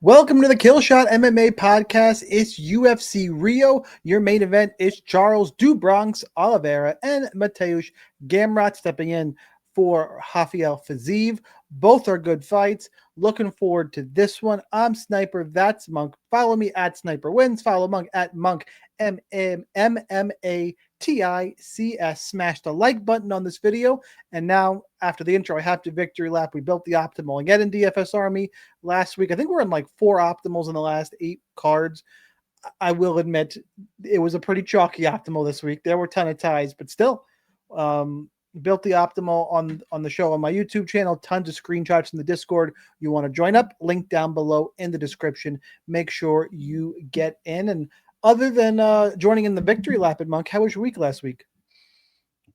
Welcome to the Killshot MMA podcast. It's UFC Rio. Your main event is Charles do Bronx Oliveira and Mateusz Gamrot stepping in for Rafael Fiziev. Both are good fights. Looking forward to this one. I'm Sniper. That's Monk. Follow me at Sniper Wins. Follow Monk at Monk MMATICS. Smash the like button on this video. And now, after the intro, I have to victory lap. We built the optimal again in DFS Army last week. I think we're in like 4 optimals in the last 8 cards. I will admit it was a pretty chalky optimal this week. There were a ton of ties, but still, built the optimal on the show on my YouTube channel. Tons of screenshots in the Discord. You want to join up? Link down below in the description. Make sure you get in. And other than joining in the victory lap at Monk, how was your week last week?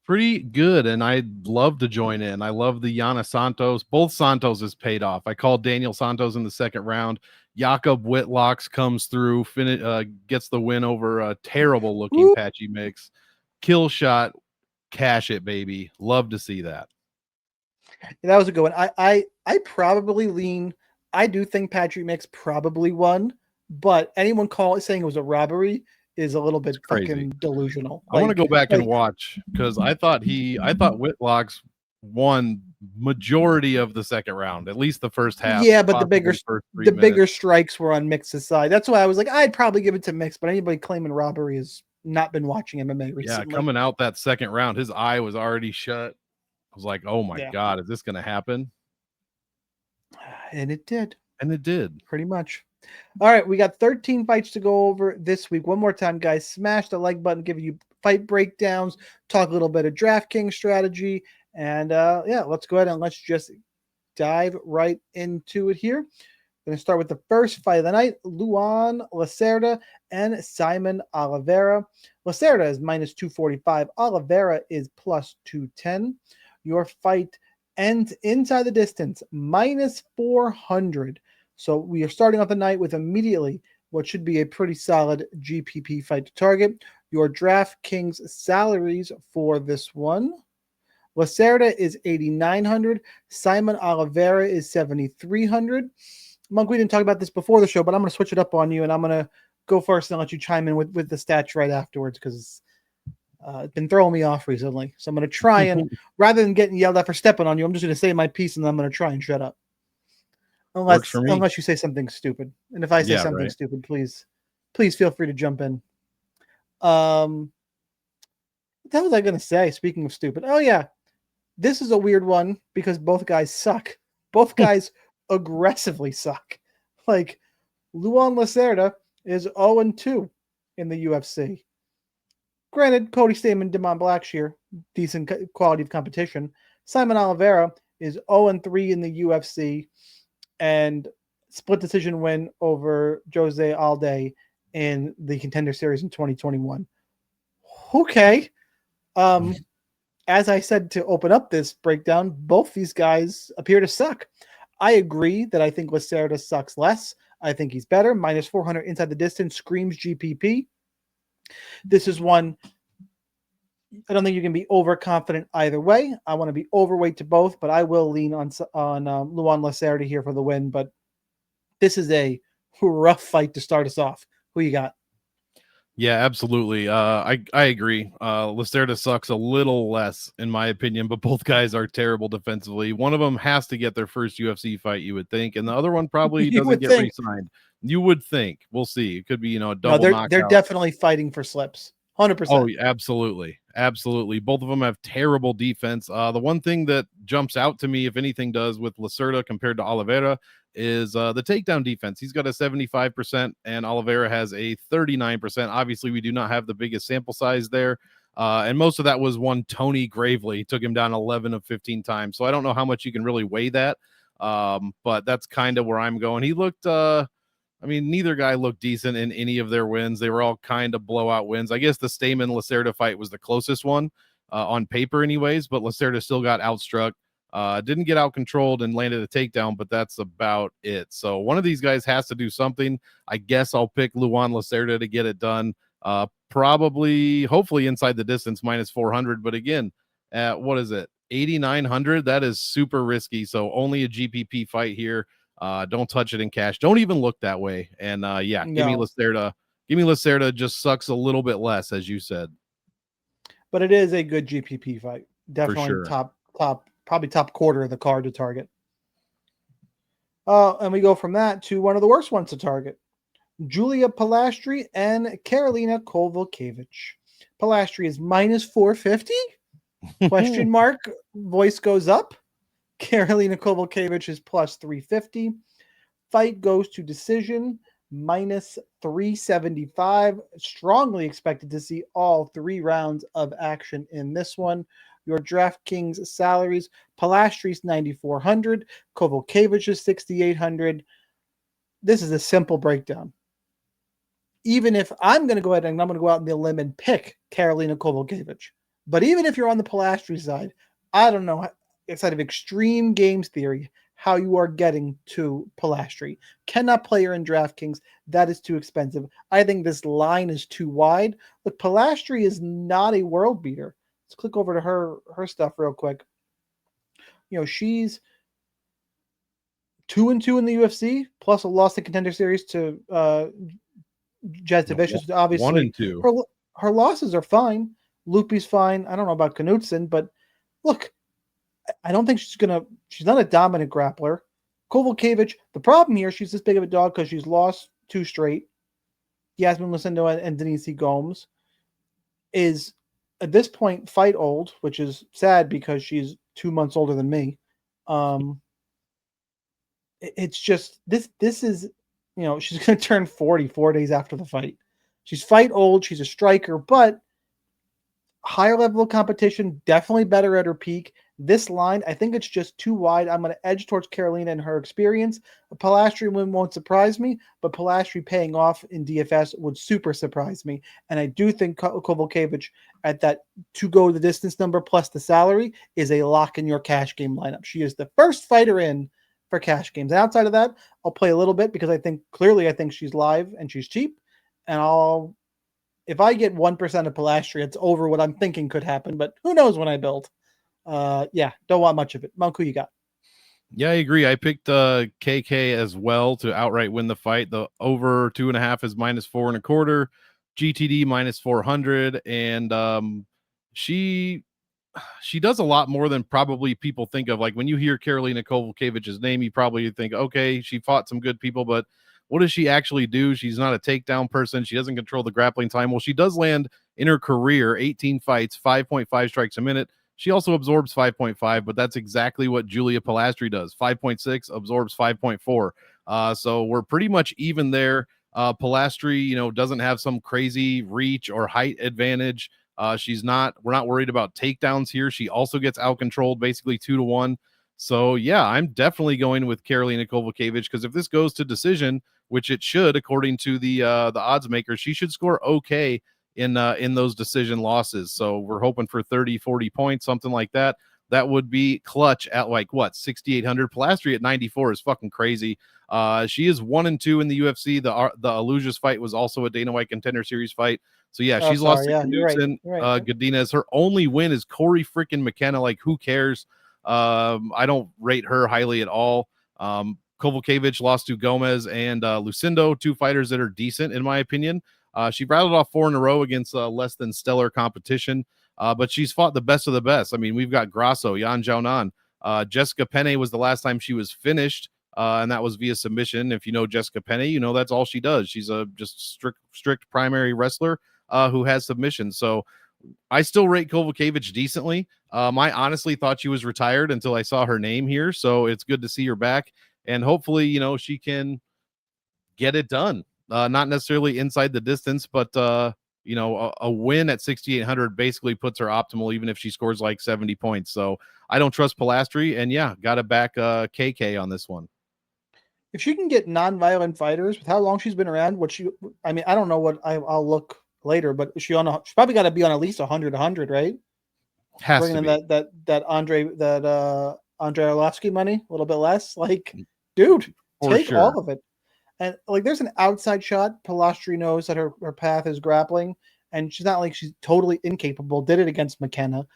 Pretty good, and I'd love to join in. I love the Yana Santos. Both Santos has paid off. I called Daniel Santos in the second round. Jakob Whitlocks comes through, gets the win over a terrible-looking Patchy Mix. Kill shot, cash it, baby. Love to see that. That was a good one. I probably lean. I do think Patchy Mix probably won, but anyone saying it was a robbery is a little bit fucking delusional. I want to go back and watch because I thought Whitlocks won majority of the second round, at least the first half. Yeah, but the bigger strikes were on Mix's side. That's why I was like, I'd probably give it to Mix, but anybody claiming robbery has not been watching MMA recently. Yeah, coming out that second round, his eye was already shut. I was like, oh my God, is this going to happen? And it did. And it did. Pretty much. All right, we got 13 fights to go over this week. One more time, guys, smash the like button, give you fight breakdowns, talk a little bit of DraftKings strategy, and let's go ahead and let's just dive right into it here. Going to start with the first fight of the night, Luan Lacerda and Saimon Oliveira. Lacerda is minus 245. Oliveira is plus 210. Your fight ends inside the distance, minus 400. So we are starting off the night with immediately what should be a pretty solid GPP fight to target. Your DraftKings salaries for this one. Lacerda is 8,900. Saimon Oliveira is 7,300. Monk, we didn't talk about this before the show, but I'm going to switch it up on you, and I'm going to go first and let you chime in with the stats right afterwards because it's been throwing me off recently. So I'm going to try and, rather than getting yelled at for stepping on you, I'm just going to say my piece, and then I'm going to try and shut up. Unless you say something stupid. And if I say something stupid, please feel free to jump in. What the hell was I going to say? Speaking of stupid. Oh, yeah. This is a weird one because both guys suck. Both guys aggressively suck. Like, Luan Lacerda is 0-2 in the UFC. Granted, Cody Stamann, Damon Blackshear, decent quality of competition. Saimon Oliveira is 0-3 in the UFC. And split decision win over Jose Alday in the Contender Series in 2021. Okay. As I said to open up this breakdown, both these guys appear to suck. I agree that I think Lacerda sucks less. I think he's better. Minus 400 inside the distance screams GPP. This is one I don't think you can be overconfident either way. I want to be overweight to both, but I will lean on Luan Lacerda here for the win. But this is a rough fight to start us off. Who you got? Yeah, absolutely. I agree. Lacerda sucks a little less, in my opinion, but both guys are terrible defensively. One of them has to get their first UFC fight, you would think, and the other one probably doesn't get re-signed. You would think. We'll see. It could be, a double knockout. They're definitely fighting for slips. 100%. Oh, absolutely. Absolutely. Both of them have terrible defense. The one thing that jumps out to me, if anything does, with Lacerda compared to Oliveira is the takedown defense. He's got a 75% and Oliveira has a 39%. Obviously, we do not have the biggest sample size there. And most of that was one Tony Gravely. He took him down 11 of 15 times. So I don't know how much you can really weigh that. But that's kind of where I'm going. He looked... neither guy looked decent in any of their wins. They were all kind of blowout wins. I guess the Stamann-Lacerda fight was the closest one on paper anyways, but Lacerda still got outstruck. Didn't get out-controlled and landed a takedown, but that's about it. So one of these guys has to do something. I guess I'll pick Luan Lacerda to get it done. Probably, hopefully inside the distance, minus 400. But again, what is it? 8,900? That is super risky. So only a GPP fight here. Don't touch it in cash. Don't even look that way. And yeah, give me No, Lacerda. Give me Lacerda. Just sucks a little bit less, as you said, but it is a good GPP fight. for Definitely sure. probably top quarter of the card to target. And we go from that to one of the worst ones to target. Julia Polastri and Karolina Kowalkiewicz. Polastri is minus 450? Question mark. Voice goes up. Karolina Kowalkiewicz is plus 350. Fight goes to decision minus 375. Strongly expected to see all 3 rounds of action in this one. Your DraftKings salaries: Palastri's 9,400, Kowalkiewicz is 6,800. This is a simple breakdown. Even if I'm going to go ahead and I'm going to go out on the limb and pick Karolina Kowalkiewicz, but even if you're on the Polastri side, I don't know, outside of extreme games theory, how you are getting to Polastri. Cannot play her in DraftKings. That is too expensive. I think this line is too wide. Look, Polastri is not a world beater. Let's click over to her stuff real quick. You know, she's 2-2 in the UFC, plus a loss in Contender Series to Jazz Vicious. Obviously, 1 and 2. her losses are fine. Lupi's fine. I don't know about Knudsen, but look, I don't think she's not a dominant grappler. Kowalkiewicz, the problem here, she's this big of a dog because she's lost 2 straight. Yasmin Lucindo and Denise Gomes is at this point fight old, which is sad because she's 2 months older than me. It's just this is, you know, she's going to turn 40 4 days after the fight. She's fight old. She's a striker, but higher level of competition, definitely better at her peak. This line, I think it's just too wide. I'm going to edge towards Karolina and her experience. A Polastri win won't surprise me, but Polastri paying off in DFS would super surprise me. And I do think Kowalkiewicz at that to go the distance number plus the salary is a lock in your cash game lineup. She is the first fighter in for cash games. And outside of that, I'll play a little bit because I think she's live and she's cheap. And if I get 1% of Polastri, it's over what I'm thinking could happen, but who knows when I build. Yeah, don't want much of it. Monk, who you got? Yeah, I agree. I picked KK as well to outright win the fight. The over 2.5 is minus 4.25, GTD minus 400, and she does a lot more than probably people think of. Like when you hear Karolina Kowalkiewicz's name, you probably think, okay, she fought some good people, but what does she actually do? She's not a takedown person. She doesn't control the grappling time. Well, she does land in her career 18 fights, 5.5 strikes a minute. She also absorbs 5.5, but that's exactly what Julia Polastri does. 5.6 absorbs 5.4. So we're pretty much even there. Polastri, you know, doesn't have some crazy reach or height advantage. We're not worried about takedowns here. She also gets out controlled basically 2-1. So yeah, I'm definitely going with Karolina Kowalkiewicz because if this goes to decision, which it should, according to the odds makers, she should score okay in those decision losses. So we're hoping for 30, 40 points, something like that. That would be clutch at like what, 6,800. Polastri at 94 is fucking crazy. She is 1-2 in the UFC. The Alujas fight was also a Dana White Contender Series fight. So yeah, she's lost to Knudsen. Godinez. Her only win is Corey freaking McKenna. Like, who cares? I don't rate her highly at all. Kowalkiewicz lost to Gomez and Lucindo, 2 fighters that are decent in my opinion. She rattled off 4 in a row against less than stellar competition, but she's fought the best of the best. I mean, we've got Grasso, Yan Xiaonan. Jessica Penne was the last time she was finished, and that was via submission. If you know Jessica Penne, you know that's all she does. She's a just strict primary wrestler who has submissions. So I still rate Kowalkiewicz decently. I honestly thought she was retired until I saw her name here. So it's good to see her back. And hopefully, you know, she can get it done. Not necessarily inside the distance, but, you know, a win at 6,800 basically puts her optimal, even if she scores like 70 points. So I don't trust Polastri. And yeah, got to back KK on this one. If she can get non-violent fighters with how long she's been around, I don't know what I'll look later, but she's probably got to be on at least 100, right? Has bringing to in be. that Andre Arlovsky money, a little bit less. Like, dude, take all of it. And like, there's an outside shot. Polastri knows that her path is grappling, and she's not like she's totally incapable. Did it against McKenna.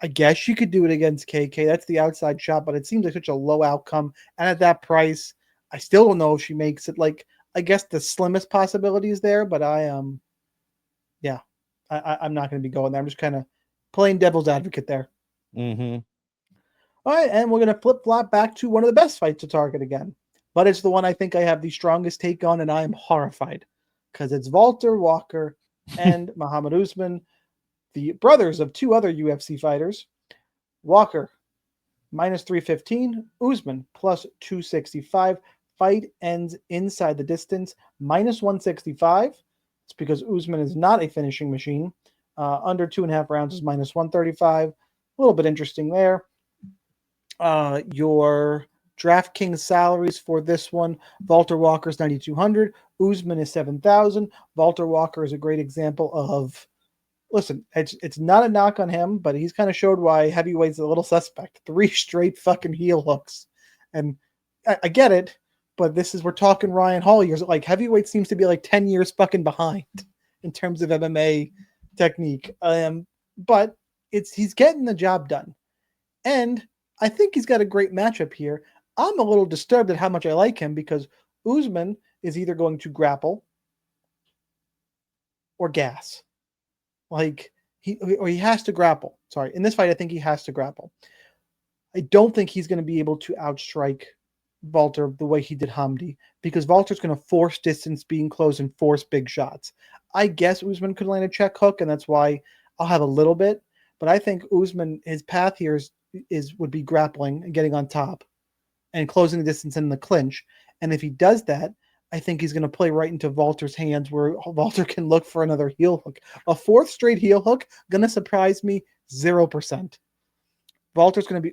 I guess she could do it against KK. That's the outside shot, but it seems like such a low outcome. And at that price, I still don't know if she makes it. Like, I guess the slimmest possibility is there, but I'm not going to be going there. I'm just kind of playing devil's advocate there. Mm-hmm. All right, and we're going to flip flop back to one of the best fights to target again, but it's the one I think I have the strongest take on, and I am horrified because it's Valter Walker and Mohammed Usman, the brothers of two other UFC fighters. Walker minus 315, Usman plus 265. Fight ends inside the distance, minus 165. It's because Usman is not a finishing machine. Under 2.5 rounds is minus 135. A little bit interesting there. Your DraftKings salaries for this one: Valter Walker is 9,200, Usman is 7,000. Valter Walker is a great example of, listen, it's not a knock on him, but he's kind of showed why heavyweight's a little suspect. 3 straight fucking heel hooks, and I get it, but we're talking Ryan Hall years. Like, heavyweight seems to be like 10 years fucking behind in terms of MMA technique. But he's getting the job done, and I think he's got a great matchup here. I'm a little disturbed at how much I like him because Usman is either going to grapple or gas. Like, he has to grapple. Sorry. In this fight, I think he has to grapple. I don't think he's going to be able to outstrike Valter the way he did Hamdi, because Valter's going to force distance being close and force big shots. I guess Usman could land a check hook, and that's why I'll have a little bit. But I think Usman, his path here would be grappling and getting on top and closing the distance in the clinch. And if he does that, I think he's going to play right into Valter's hands, where Valter can look for another heel hook. A 4th straight heel hook, going to surprise me 0%. Valter's going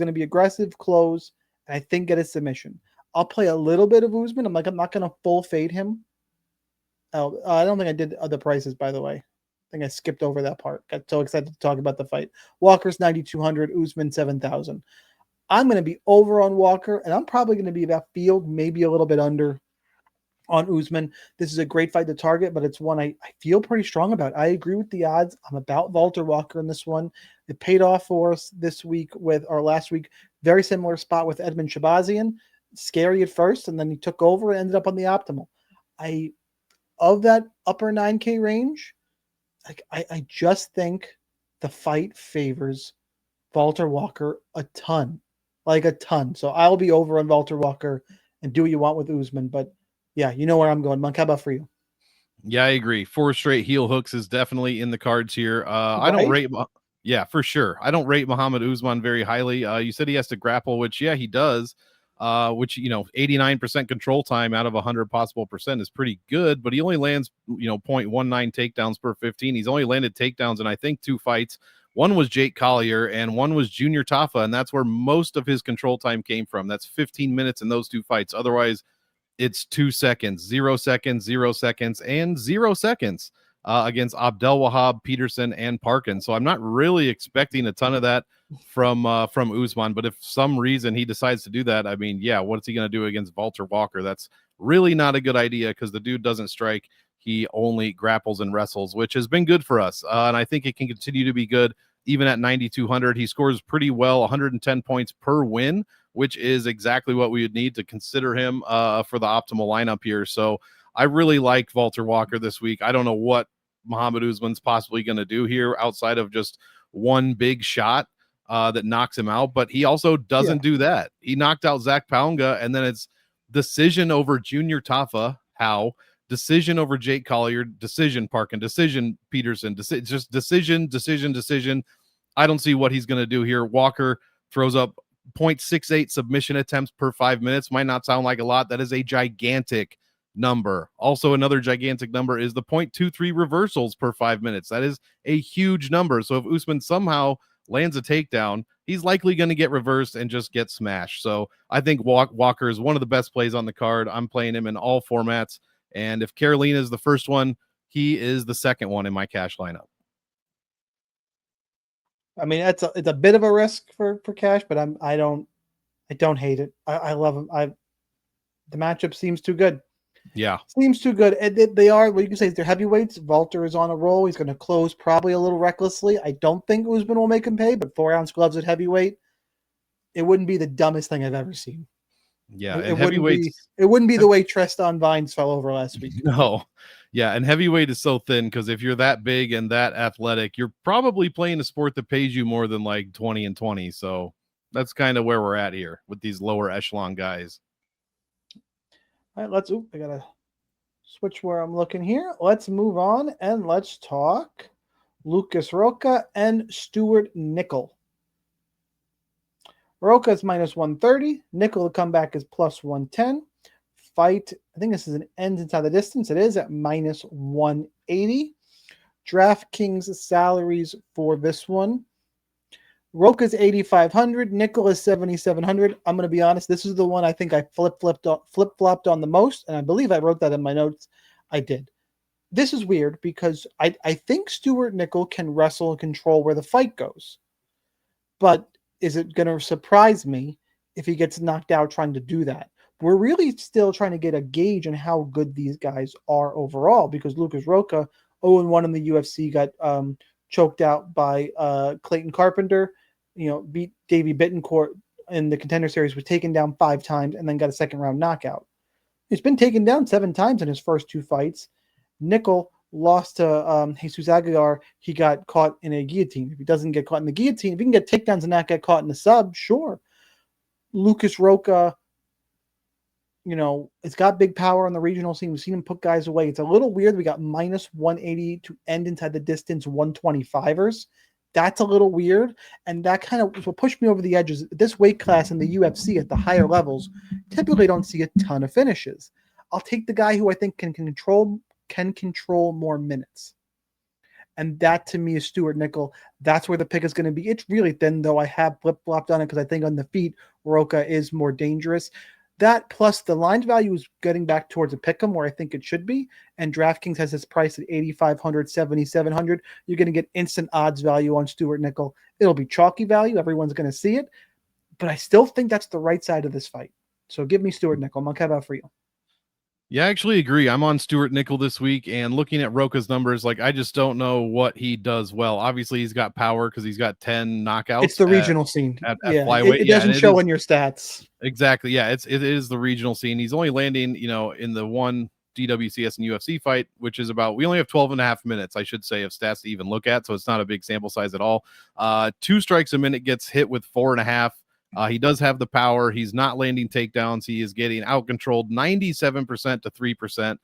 to be aggressive, close, and I think get a submission. I'll play a little bit of Usman. I'm not going to full fade him. Oh, I don't think I did other prices, by the way. I think I skipped over that part. Got so excited to talk about the fight. Walker's 9,200, Usman 7,000. I'm going to be over on Walker, and I'm probably going to be about field, maybe a little bit under on Usman. This is a great fight to target, but it's one I feel pretty strong about. I agree with the odds. I'm about Valter Walker in this one. It paid off for us this week last week. Very similar spot with Edmund Shabazian. Scary at first, and then he took over and ended up on the optimal. Of that upper 9K range, I just think the fight favors Valter Walker a ton. Like a ton. So I'll be over on Valter Walker and do what you want with Usman. But yeah, you know where I'm going. Monk, how about for you? Yeah, I agree. 4 straight heel hooks is definitely in the cards here. I don't rate. Yeah, for sure. I don't rate Mohammed Usman very highly. You said he has to grapple, which, yeah, he does. Which, 89% control time out of 100 possible percent is pretty good, but he only lands, 0.19 takedowns per 15. He's only landed takedowns in, I think, 2 fights. One was Jake Collier and one was Junior Tafa, and that's where most of his control time came from. That's 15 minutes in those 2 fights. Otherwise, it's 2 seconds, 0 seconds, 0 seconds, and 0 seconds against Abdelwahab, Peterson, and Parkin. So I'm not really expecting a ton of that from Usman. But if some reason he decides to do that, I mean, yeah, what's he going to do against Valter Walker? That's really not a good idea because the dude doesn't strike. He only grapples and wrestles, which has been good for us. And I think it can continue to be good even at 9,200. He scores pretty well, 110 points per win, which is exactly what we would need to consider him for the optimal lineup here. So I really like Valter Walker this week. I don't know what Mohammed Usman's possibly going to do here outside of just one big shot that knocks him out, but he also doesn't do that. He knocked out Zach Paunga, and then it's decision over Junior Tafa, decision over Jake Collier, decision Parkin, decision Peterson, just decision. I don't see what he's going to do here. Walker throws up 0.68 submission attempts per 5 minutes. Might not sound like a lot. That is a gigantic number. Also, another gigantic number is the 0.23 reversals per 5 minutes. That is a huge number. So if Usman somehow lands a takedown, he's likely going to get reversed and just get smashed. So I think Walker is one of the best plays on the card. I'm playing him in all formats. And if Karolina is the first one, he is the second one in my cash lineup. I mean, it's a bit of a risk for cash, but I don't hate it. I love him. The matchup seems too good. Yeah, seems too good. And they are, what you can say is they're heavyweights. Valter is on a roll. He's going to close probably a little recklessly. I don't think Usman will make him pay, but 4-ounce gloves at heavyweight, it wouldn't be the dumbest thing I've ever seen. Yeah, It and wouldn't be heavyweights. it wouldn't be the way Tristan Vines fell over last week. No. Yeah, and heavyweight is so thin because if you're that big and that athletic, you're probably playing a sport that pays you more than like 20 and 20. So that's kind of where we're at here with these lower echelon guys. All right, I gotta switch where I'm looking here. Let's move on and let's talk Lucas Rocha and Stewart Nicoll. Rocha is minus 130. Nicoll, the comeback is plus 110. Fight, I think this is an end inside the distance. It is at minus 180. DraftKings salaries for this one. Rocha's 8,500. Nicoll is 7,700. I'm going to be honest. This is the one I think I flip-flopped on the most, and I believe I wrote that in my notes. I did. This is weird because I think Stewart Nicoll can wrestle and control where the fight goes. But is it going to surprise me if he gets knocked out trying to do that? We're really still trying to get a gauge on how good these guys are overall because Lucas Rocha, 0-1 in the UFC, got choked out by Clayton Carpenter, beat Davey Bittencourt in the Contender Series, was taken down 5 times and then got a second round knockout. He's been taken down 7 times in his first 2 fights. Nicoll lost to Jesus Aguilar. He got caught in a guillotine. If he doesn't get caught in the guillotine, if he can get takedowns and not get caught in the sub, sure. Lucas Rocha, it's got big power on the regional scene. We've seen him put guys away. It's a little weird. We got minus 180 to end inside the distance 125ers. That's a little weird. And that kind of will push me over the edges. This weight class in the UFC at the higher levels typically don't see a ton of finishes. I'll take the guy who I think can control more minutes. And that to me is Stewart Nicoll. That's where the pick is going to be. It's really thin, though. I have flip-flopped on it because I think on the feet, Rocha is more dangerous. That plus the line value is getting back towards a pick'em where I think it should be. And DraftKings has this price at 8,500, 7,700. You're going to get instant odds value on Stewart Nicoll. It'll be chalky value. Everyone's going to see it. But I still think that's the right side of this fight. So give me Stewart Nicoll. Mark, how about for you? Yeah, I actually agree. I'm on Stewart Nicoll this week, and looking at Rocha's numbers, I just don't know what he does well. Obviously, he's got power because he's got 10 knockouts. It's the regional scene. At flyweight. It doesn't show in your stats. Exactly. Yeah, it is the regional scene. He's only landing, in the one DWCS and UFC fight, which is we only have 12 and a half minutes, I should say, of stats to even look at. So it's not a big sample size at all. 2 strikes a minute, gets hit with 4.5. He does have the power. He's not landing takedowns. He is getting out-controlled 97% to 3%.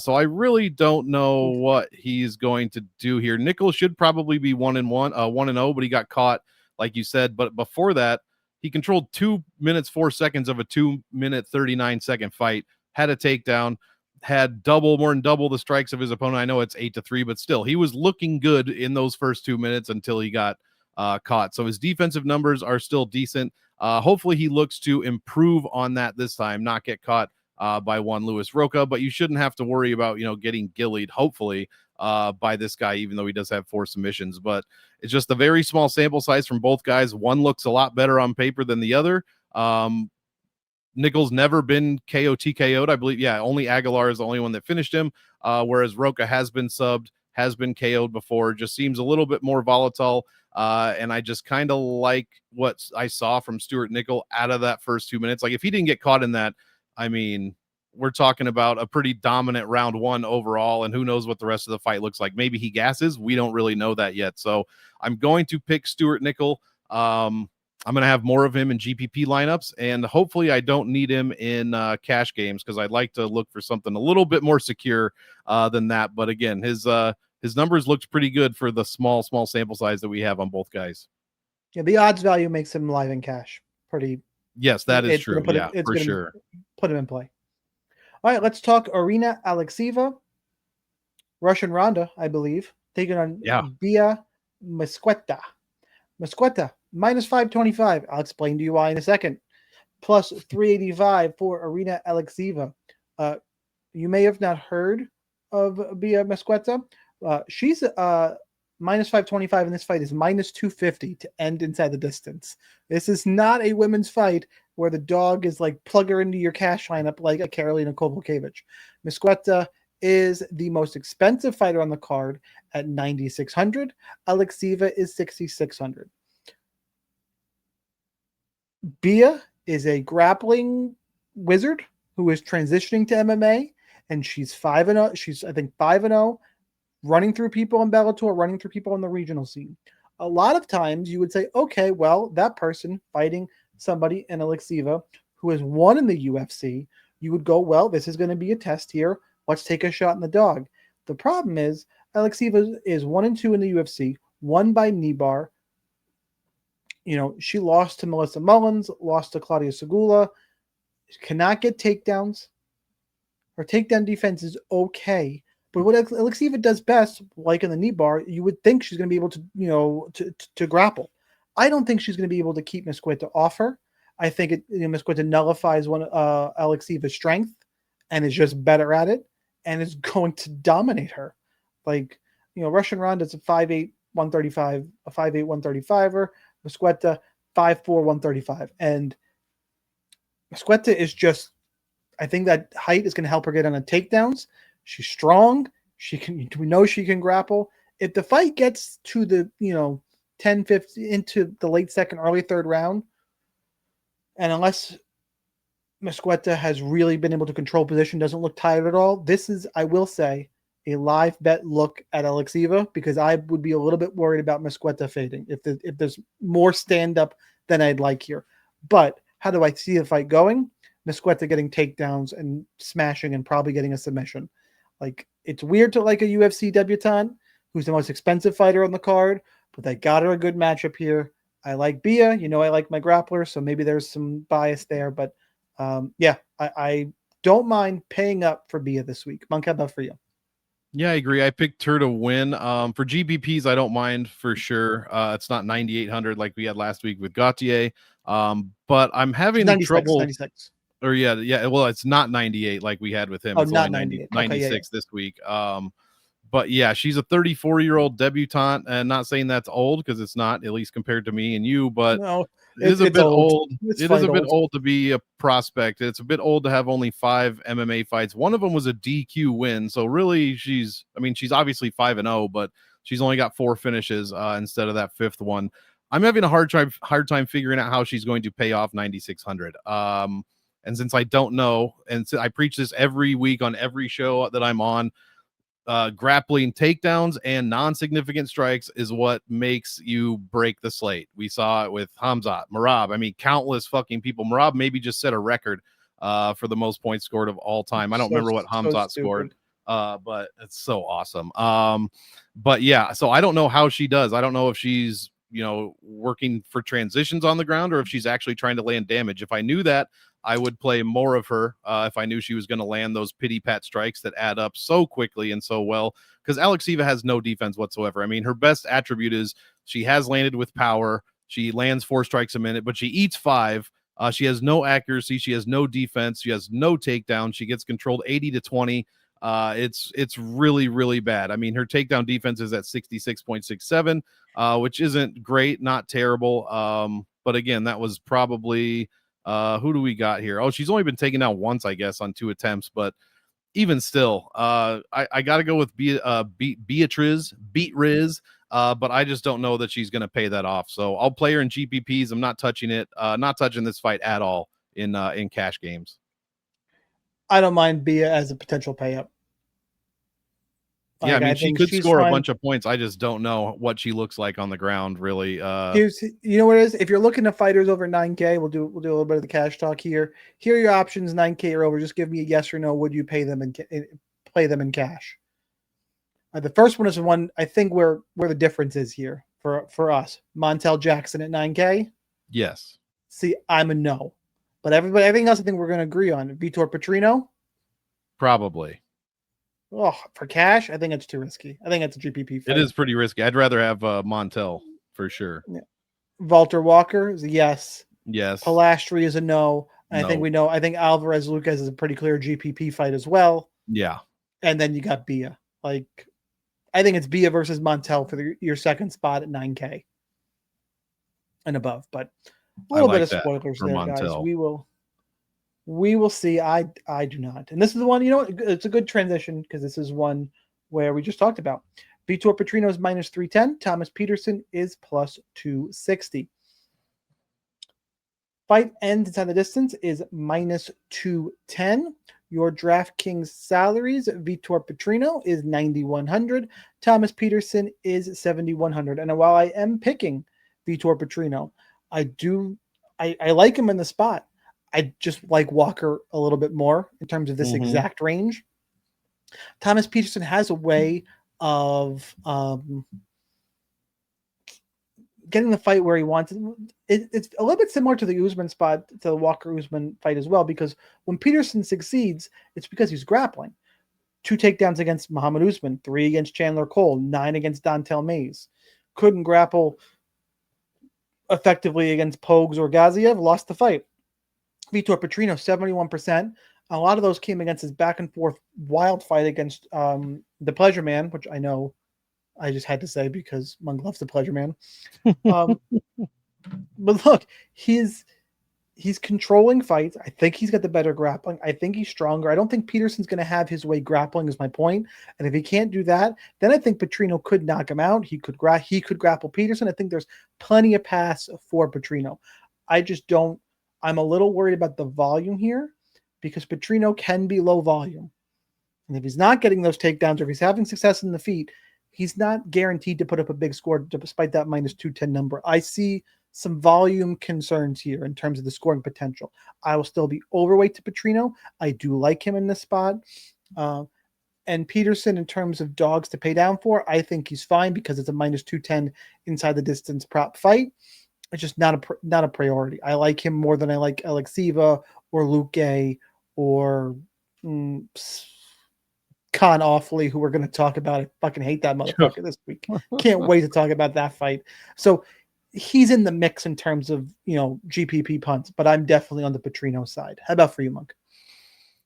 So I really don't know what he's going to do here. Nicoll should probably be 1-0, but he got caught, like you said. But before that, he controlled 2 minutes, 4 seconds of a 2-minute, 39-second fight, had a takedown, had more than double the strikes of his opponent. I know it's 8-3, but still, he was looking good in those first 2 minutes until he got caught. So his defensive numbers are still decent. Hopefully he looks to improve on that this time, not get caught by one Lucas Rocha, but you shouldn't have to worry about, getting gillied, hopefully, by this guy, even though he does have 4 submissions. But it's just a very small sample size from both guys. One looks a lot better on paper than the other. Nicoll's never been TKO'd, I believe. Yeah, only Aguilar is the only one that finished him, whereas Rocha has been subbed, has been KO'd before, just seems a little bit more volatile. And I just kind of like what I saw from Stewart Nicoll out of that first 2 minutes. If he didn't get caught in that, I mean, we're talking about a pretty dominant round 1 overall, and who knows what the rest of the fight looks like. Maybe he gasses. We don't really know that yet. So I'm going to pick Stewart Nicoll. I'm going to have more of him in GPP lineups, and hopefully I don't need him in cash games because I'd like to look for something a little bit more secure than that. But again, his numbers looked pretty good for the small sample size that we have on both guys. Yeah, the odds value makes him live in cash. Yes, that is true. Yeah, for sure. Put him in play. All right, let's talk Irina Alekseeva, Russian Ronda, I believe, taking on Bia Mesquita. Mesquita, minus 525. I'll explain to you why in a second. Plus 385 for Irina Alekseeva. You may have not heard of Bia Mesquita. She's minus 525 in this fight is minus 250 to end inside the distance. This is not a women's fight where the dog is plug her into your cash lineup like a Karolina Kowalkiewicz. Mesquita is the most expensive fighter on the card at 9,600. Alekseeva is 6,600. Bia is a grappling wizard who is transitioning to MMA, and she's 5-0. She's, I think, 5-0, running through people in Bellator, running through people in the regional scene. A lot of times you would say, okay, well, that person fighting somebody in Alekseeva who has won in the UFC, you would go, well, this is going to be a test here. Let's take a shot in the dog. The problem is Alekseeva is 1-2 in the UFC, won by Nibar. She lost to Melissa Mullins, lost to Claudia Segula, cannot get takedowns. Her takedown defense is okay. But what Alekseeva does best, like in the knee bar, you would think she's going to be able to, to grapple. I don't think she's going to be able to keep Mesquita off her. I think Mesquita nullifies one Alekseeva's strength and is just better at it and is going to dominate her. Like, Russian Ronda's a 5'8", 135, a 5'8", 135er. Mesquita 5'4", 135, and Mesquita is just. I think that height is going to help her get on the takedowns. She's strong. We know she can grapple. If the fight gets to the 10, 15 into the late second, early third round, and unless Mesquita has really been able to control position, doesn't look tired at all, this is, I will say, a live bet look at Alekseeva, because I would be a little bit worried about Mesquita fading if there's more stand-up than I'd like here. But how do I see the fight going? Mesquita getting takedowns and smashing and probably getting a submission. Like, it's weird to like a UFC debutante who's the most expensive fighter on the card, but they got her a good matchup here. I like Bia. I like my grappler, so maybe there's some bias there. But I don't mind paying up for Bia this week. Monk, how about for you? Yeah, I agree. I picked her to win. For GPPs, I don't mind for sure. It's not 9,800 like we had last week with Gauthier. But I'm having 96, trouble. 96. Or yeah. Well, it's not 98 like we had with him. Oh, It's not only 98. 96 Okay, this week. But yeah, she's a 34-year-old debutante, and not saying that's old because it's not, at least compared to me and you, but no, it is a bit old. It is a bit old. old to be a prospect. It's a bit old to have only 5 MMA fights. One of them was a DQ win. So really she's obviously 5-0, but she's only got 4 finishes instead of that 5th one. I'm having a hard time figuring out how she's going to pay off 9,600. And since I don't know, and I preach this every week on every show that I'm on, grappling takedowns and non-significant strikes is what makes you break the slate. We saw it with Hamzat, Merab. I mean, countless fucking people. Merab maybe just set a record for the most points scored of all time. I don't remember what Hamzat scored, but it's so awesome. But yeah, so I don't know how she does. I don't know if she's working for transitions on the ground or if she's actually trying to land damage. If I knew that, I would play more of her if I knew she was going to land those pity pat strikes that add up so quickly and so well, because Alekseeva has no defense whatsoever. I mean, her best attribute is she has landed with power. She lands 4 strikes a minute, but she eats 5. She has no accuracy. She has no defense. She has no takedown. She gets controlled 80-20. It's really, really bad. I mean, her takedown defense is at 66.67, which isn't great, not terrible. But again, that was probably who do we got here? Oh, she's only been taken down once, I guess, on 2 attempts, but even still, I got to go with Beatriz, but I just don't know that she's going to pay that off. So I'll play her in GPPs. I'm not touching it, not touching this fight at all in cash games. I don't mind Bia as a potential pay up. Yeah, I mean, she could score a bunch of points. I just don't know what she looks like on the ground, really. Here's, what it is? If you're looking at fighters over 9K, we'll do a little bit of the cash talk here. Here are your options, 9K or over. Just give me a yes or no. Would you pay them and play them in cash? The first one is the one I think where the difference is here for us. Montel Jackson at 9K. Yes. See, I'm a no, but everything else I think we're going to agree on. Vitor Petrino. Probably. Oh, for cash, I think it's too risky. I think it's a GPP fight. It is pretty risky. I'd rather have Montel for sure. Yeah. Valter Walker is a yes. Yes. Polastri is a no. And I think we know. I think Alvarez Lucas is a pretty clear GPP fight as well. Yeah. And then you got Bia. Like, I think it's Bia versus Montel for your second spot at 9K and above. But a little bit of spoilers there, Montel. Guys. We will see. I do not. And this is the one, it's a good transition because this is one where we just talked about. Vitor Petrino is minus 310. Thomas Peterson is plus 260. Fight ends inside the distance is minus 210. Your DraftKings salaries, Vitor Petrino is 9,100. Thomas Peterson is 7,100. And while I am picking Vitor Petrino, I like him in the spot. I just like Walker a little bit more in terms of this exact range. Thomas Peterson has a way of getting the fight where he wants it. It's a little bit similar to the Usman spot, to the Walker-Usman fight as well, because when Peterson succeeds, it's because he's grappling. 2 takedowns against Mohammed Usman, 3 against Chandler Cole, 9 against Dontel Mays. Couldn't grapple effectively against Pogues or Gaziev, lost the fight. Vitor Petrino, 71%. A lot of those came against his back and forth wild fight against the Pleasure Man, which I know I just had to say because Mung loves the Pleasure Man. But look, he's controlling fights. I think he's got the better grappling. I think he's stronger. I don't think Peterson's going to have his way grappling is my point. And if he can't do that, then I think Petrino could knock him out. He could grapple Peterson. I think there's plenty of paths for Petrino. I'm a little worried about the volume here because Petrino can be low volume. And if he's not getting those takedowns or if he's having success in the feet, he's not guaranteed to put up a big score despite that minus 210 number. I see some volume concerns here in terms of the scoring potential. I will still be overweight to Petrino. I do like him in this spot. And Peterson, in terms of dogs to pay down for, I think he's fine because it's a minus 210 inside the distance prop fight. It's just not a priority. I like him more than I like Alekseeva or Luke Gay or Kaan Offli, who we're going to talk about. I fucking hate that motherfucker this week. Can't wait to talk about that fight. So he's in the mix in terms of, GPP punts, but I'm definitely on the Petrino side. How about for you, Monk?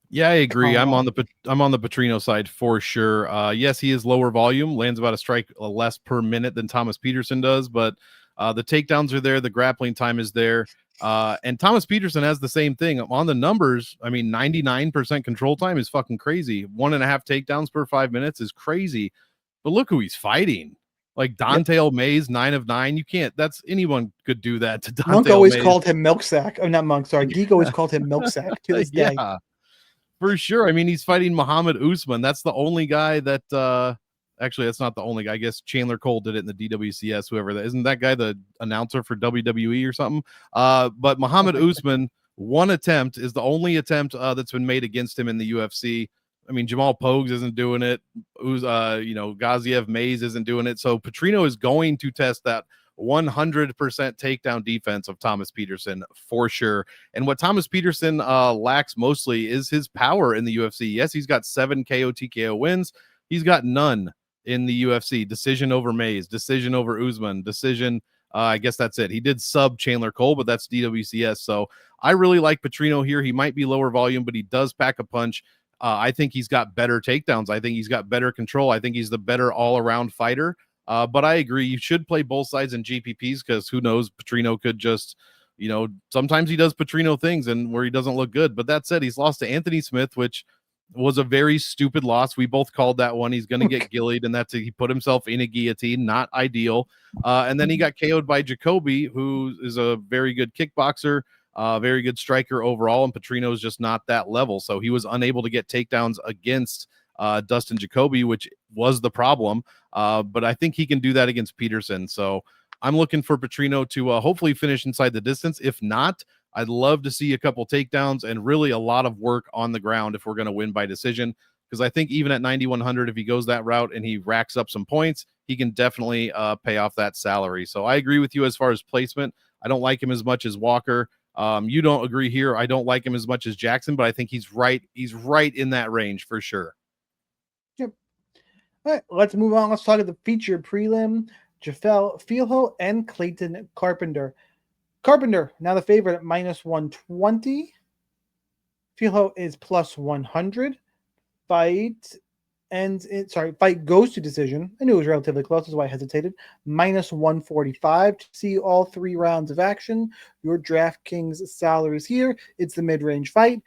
Yeah, I agree. I'm on the Petrino side for sure. Yes, he is lower volume, lands about a strike less per minute than Thomas Peterson does, but the takedowns are there, the grappling time is there. And Thomas Peterson has the same thing on the numbers. I mean, 99% control time is fucking crazy. 1.5 takedowns per 5 minutes is crazy. But look who he's fighting. Like Dontel Mays, 9 of 9. You can't. Anyone could do that to Dontel Monk always Mays. called him milk sack. Oh, not Monk. Sorry, Geek always called him milk sack to this day. Yeah, for sure. I mean, he's fighting Mohammed Usman. That's the only guy that. Actually, that's not the only guy. I guess Chandler Cole did it in the DWCS. Whoever that isn't that guy the announcer for WWE or something. But Mohammed Usman, one attempt is the only attempt that's been made against him in the UFC. I mean, Jamal Pogues isn't doing it. Gaziev Mays isn't doing it. So Petrino is going to test that 100% takedown defense of Thomas Peterson for sure. And what Thomas Peterson lacks mostly is his power in the UFC. Yes, he's got 7 KO TKO wins. He's got none in the UFC. Decision over Mays, decision over Usman, decision. I guess that's it. He did sub Chandler Cole, but that's DWCS. So I really like Petrino here. He might be lower volume, but he does pack a punch. I think he's got better takedowns. I think he's got better control. I think he's the better all-around fighter. But I agree. You should play both sides in GPPs because who knows? Petrino could just, sometimes he does Petrino things and where he doesn't look good. But that said, he's lost to Anthony Smith, which was a very stupid loss. We both called that one. He's going to get gillied, and he put himself in a guillotine. Not ideal. And then he got KO'd by Jacoby, who is a very good kickboxer, very good striker overall, and Petrino's just not that level. So he was unable to get takedowns against Dustin Jacoby, which was the problem. But I think he can do that against Peterson. So I'm looking for Petrino to hopefully finish inside the distance. If not, I'd love to see a couple takedowns and really a lot of work on the ground if we're going to win by decision. Because I think even at 9,100, if he goes that route and he racks up some points, he can definitely pay off that salary. So I agree with you as far as placement. I don't like him as much as Walker. You don't agree here. I don't like him as much as Jackson, but I think he's right. He's right in that range for sure. Yep. All right, let's move on. Let's talk about the feature prelim. Jafel, Filho, and Clayton Carpenter. Carpenter, now the favorite at minus 120. Filho is plus 100. Fight goes to decision. I knew it was relatively close, that's why I hesitated. Minus 145 to see all 3 rounds of action. Your DraftKings salaries here. It's the mid-range fight.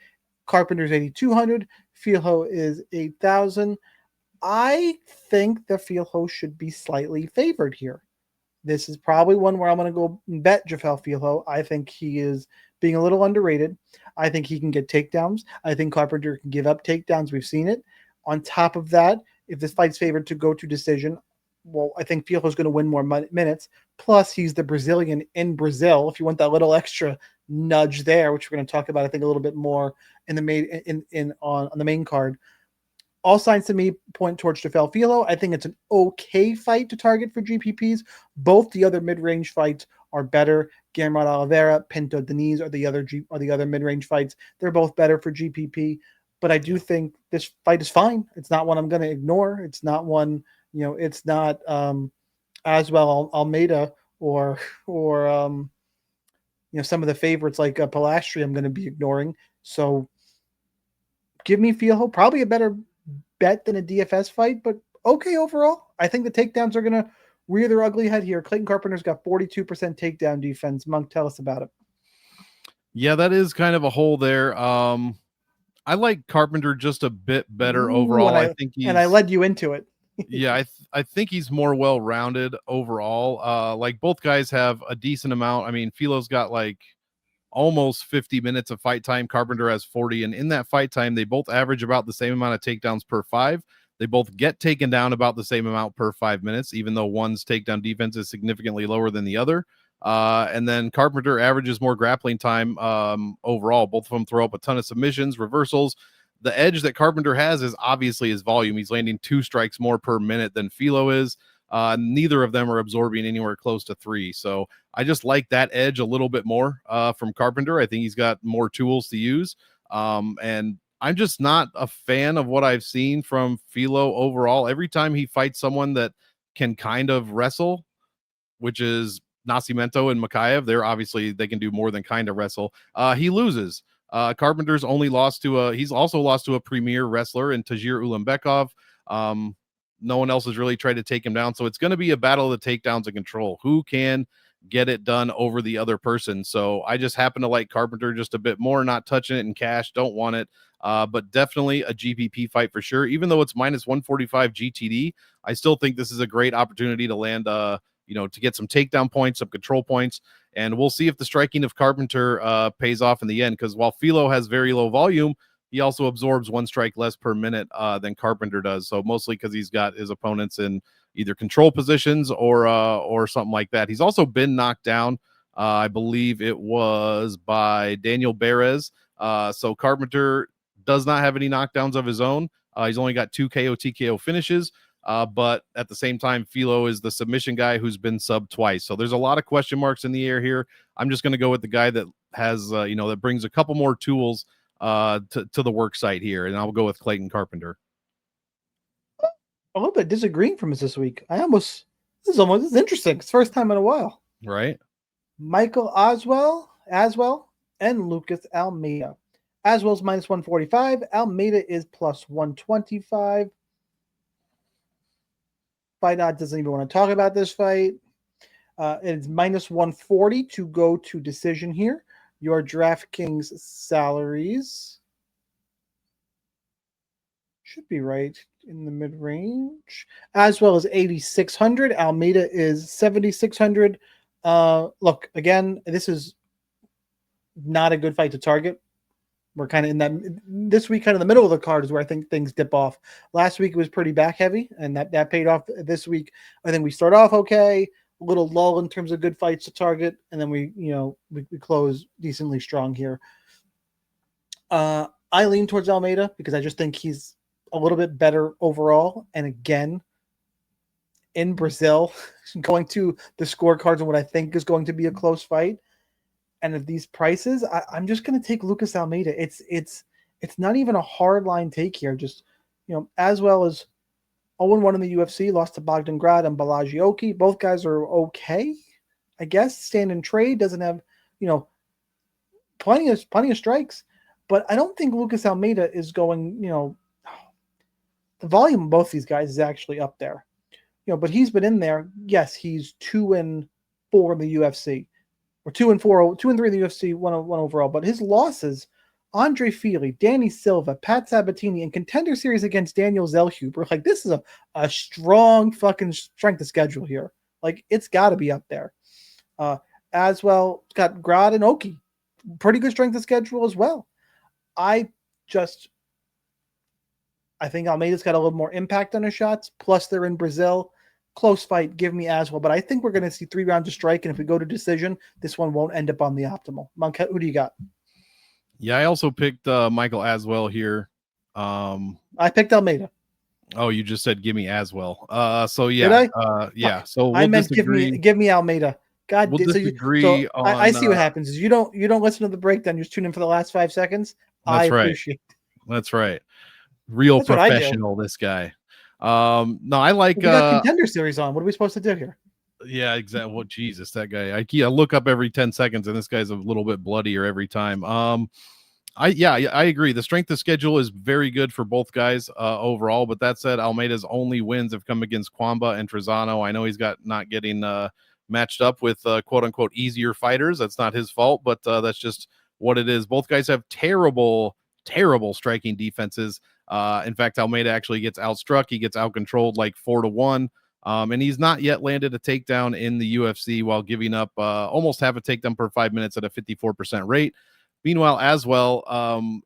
Carpenter's 8,200. Filho is 8,000. I think the Filho should be slightly favored here. This is probably one where I'm going to go bet Jafel Filho. I think he is being a little underrated. I think he can get takedowns. I think Carpenter can give up takedowns. We've seen it. On top of that, if this fight's favored to go to decision, well, I think Filho's going to win more minutes. Plus, he's the Brazilian in Brazil. If you want that little extra nudge there, which we're going to talk about, I think a little bit more in the main on the main card. All signs to me point towards Jafel Filho. I think it's an okay fight to target for GPPs. Both the other mid-range fights are better. Guillermo Oliveira, Pinto Diniz are the other mid-range fights. They're both better for GPP. But I do think this fight is fine. It's not one I'm going to ignore. It's not one, it's not Aswell Almeida or some of the favorites like Polastri I'm going to be ignoring. So give me Filho, probably a better bet than a DFS fight, but okay overall. I think the takedowns are going to rear their ugly head here. Clayton Carpenter's got 42% takedown defense. Monk, tell us about it. Yeah, that is kind of a hole there. I like Carpenter just a bit better overall. I think I led you into it. Yeah, I think he's more well-rounded overall. Like both guys have a decent amount. I mean, Filho's got like almost 50 minutes of fight time. Carpenter has 40. And in that fight time, they both average about the same amount of takedowns per 5. They both get taken down about the same amount per 5 minutes, even though one's takedown defense is significantly lower than the other. And then Carpenter averages more grappling time overall. Both of them throw up a ton of submissions, reversals. The edge that Carpenter has is obviously his volume. He's landing 2 strikes more per minute than Filho is. Neither of them are absorbing anywhere close to 3. So I just like that edge a little bit more from Carpenter. I think he's got more tools to use. And I'm just not a fan of what I've seen from Filho overall. Every time he fights someone that can kind of wrestle, which is Nascimento and Makayev, they can do more than kind of wrestle. He loses. Carpenter's only lost to he's also lost to a premier wrestler in Tajir Ulanbekov. No one else has really tried to take him down. So it's going to be a battle of the takedowns and control. Who can get it done over the other person? So I just happen to like Carpenter just a bit more, not touching it in cash. Don't want it. But definitely a GPP fight for sure. Even though it's minus 145 GTD, I still think this is a great opportunity to land, to get some takedown points, some control points. And we'll see if the striking of Carpenter pays off in the end. Because while Filho has very low volume, he also absorbs 1 strike less per minute than Carpenter does. So mostly because he's got his opponents in either control positions or something like that. He's also been knocked down. I believe it was by Daniel Perez. So Carpenter does not have any knockdowns of his own. He's only got 2 KO TKO finishes. But at the same time, Filho is the submission guy who's been subbed twice. So there's a lot of question marks in the air here. I'm just going to go with the guy that has, that brings a couple more tools to the work site here. And I'll go with Clayton Carpenter. A little bit disagreeing from us this week. This is interesting. It's the first time in a while. Right. Michael Aswell, and Lucas Almeida. Aswell's minus 145. Almeida is plus 125. Fight Odds doesn't even want to talk about this fight. It's minus 140 to go to decision here. Your DraftKings salaries should be right in the mid-range. Aswell is 8,600. Almeida is 7,600. Look, again, this is not a good fight to target. We're kind of in that this week, kind of the middle of the card is where I think things dip off. Last week it was pretty back heavy, and that paid off. This week, I think we start off okay, a little lull in terms of good fights to target, and then we close decently strong here. I lean towards Almeida because I just think he's a little bit better overall, and again, in Brazil, going to the scorecards and what I think is going to be a close fight. And at these prices, I'm just going to take Lucas Almeida. It's not even a hard line take here. Just, as well as 0-1 in the UFC, lost to Bogdan Grad and Balaji Oki. Both guys are okay, I guess. Stand and trade doesn't have, plenty of strikes. But I don't think Lucas Almeida is going, the volume of both these guys is actually up there. But he's been in there. Yes, he's 2-4 in the UFC. Or 2-4, 2-3 in the UFC, one overall. But his losses, Andre Fili, Danny Silva, Pat Sabatini, and Contender Series against Daniel Zellhuber. Like, this is a strong fucking strength of schedule here. Like, it's got to be up there. As well, got Grad and Oki. pretty good strength of schedule as well. I think Almeida's got a little more impact on his shots. Plus, they're in Brazil. Close fight. Give me Aswell. But I think we're going to see 3 rounds of strike. And if we go to decision, this one won't end up on the optimal. Monk, who do you got? Yeah, I also picked Michael Aswell here. I picked Almeida. Oh, you just said give me Aswell. So yeah, Did I? yeah. So we'll I meant disagree. give me Almeida. God, We'll disagree so on. I see what happens. Is you don't listen to the breakdown. You just tune in for the last 5 seconds. I appreciate it. That's right. Real That's what I do. professional, this guy. No, I like. We got Contender Series on. What are we supposed to do here? Yeah, exactly. Well, Jesus, that guy. I look up every 10 seconds, and this guy's a little bit bloodier every time. I agree. The strength of schedule is very good for both guys overall. But that said, Almeida's only wins have come against Kwamba and Trezano. I know he's not getting matched up with quote unquote easier fighters. That's not his fault, but that's just what it is. Both guys have terrible striking defenses. In fact, Almeida actually gets outstruck. He gets outcontrolled like 4-1. And he's not yet landed a takedown in the UFC while giving up almost half a takedown per 5 minutes at a 54% rate. Meanwhile, Aswell,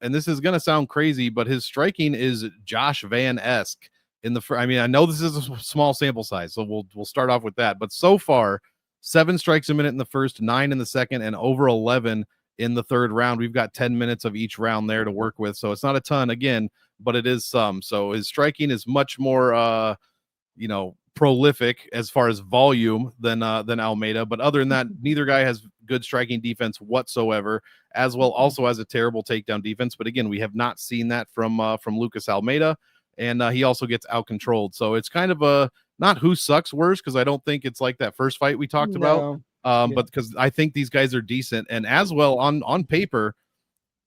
and this is going to sound crazy, but his striking is Josh Van-esque in the. I mean, I know this is a small sample size, so we'll start off with that. But so far, 7 strikes a minute in the first, 9 in the second, and over 11 in the third round. We've got 10 minutes of each round there to work with, so it's not a ton again, but it is some. So his striking is much more, prolific as far as volume than Almeida. But other than that, neither guy has good striking defense whatsoever. Aswell also has a terrible takedown defense, but again, we have not seen that from Lucas Almeida, and he also gets out controlled. So it's kind of a not who sucks worse, because I don't think it's like that first fight we talked about, but because I think these guys are decent. And Aswell on paper,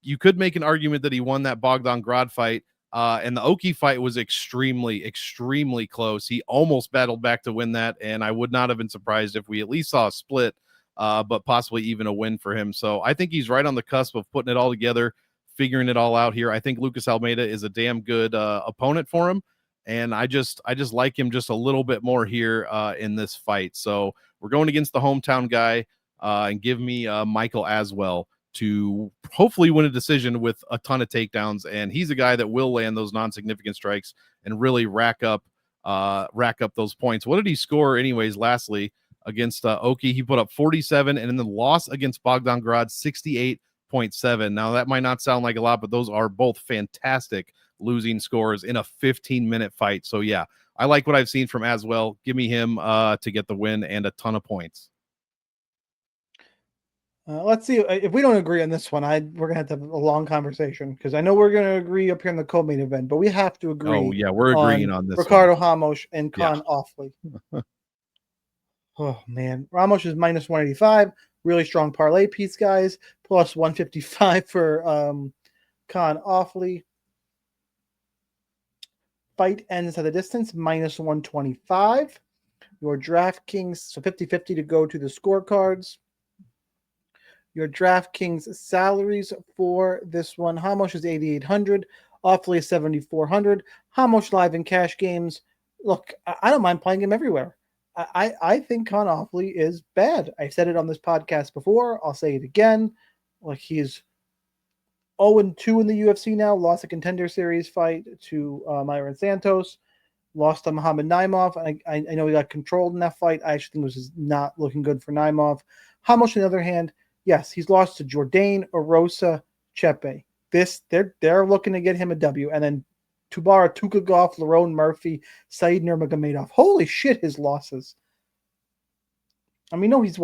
you could make an argument that he won that Bogdan Grad fight. And the Oki fight was extremely, extremely close. He almost battled back to win that, and I would not have been surprised if we at least saw a split, but possibly even a win for him. So I think he's right on the cusp of putting it all together, figuring it all out here. I think Lucas Almeida is a damn good opponent for him, and I just like him just a little bit more here in this fight. So we're going against the hometown guy, and give me Michael Aswell to hopefully win a decision with a ton of takedowns. And he's a guy that will land those non-significant strikes and really rack up those points. What did he score anyways? Lastly, against Oki, he put up 47, and in the loss against Bogdan Grad, 68.7. Now that might not sound like a lot, but those are both fantastic losing scores in a 15-minute fight. So yeah, I like what I've seen from Aswell. Give me him to get the win and a ton of points. Let's see if we don't agree on this one. We're gonna have to have a long conversation, because I know we're gonna agree up here in the co-main event, but we have to agree. Oh yeah, we're agreeing on this. Ricardo Ramos and Kaan Offli. Oh man, Ramos is minus 185. Really strong parlay piece, guys. Plus 155 for Kaan Offli. Fight ends at a distance, minus 125. Your DraftKings, so 50-50 to go to the scorecards. Your DraftKings salaries for this one: Ramos is 8,800, Offli is 7,400. Ramos live in cash games. Look, I don't mind playing him everywhere. I think Kaan Offli is bad. I've said it on this podcast before. I'll say it again. Like, he's 0-2 in the UFC now. Lost a Contender Series fight to Myron Santos. Lost to Mohammed Naimov. I know he got controlled in that fight. I actually think it was not looking good for Naimov. Ramos, on the other hand, yes, he's lost to Jourdain, Rocha, Chepe. They're looking to get him a W. And then Tubara Tukagov, Lerone Murphy, Said Nurmagomedov. Holy shit, his losses. I mean, no, he's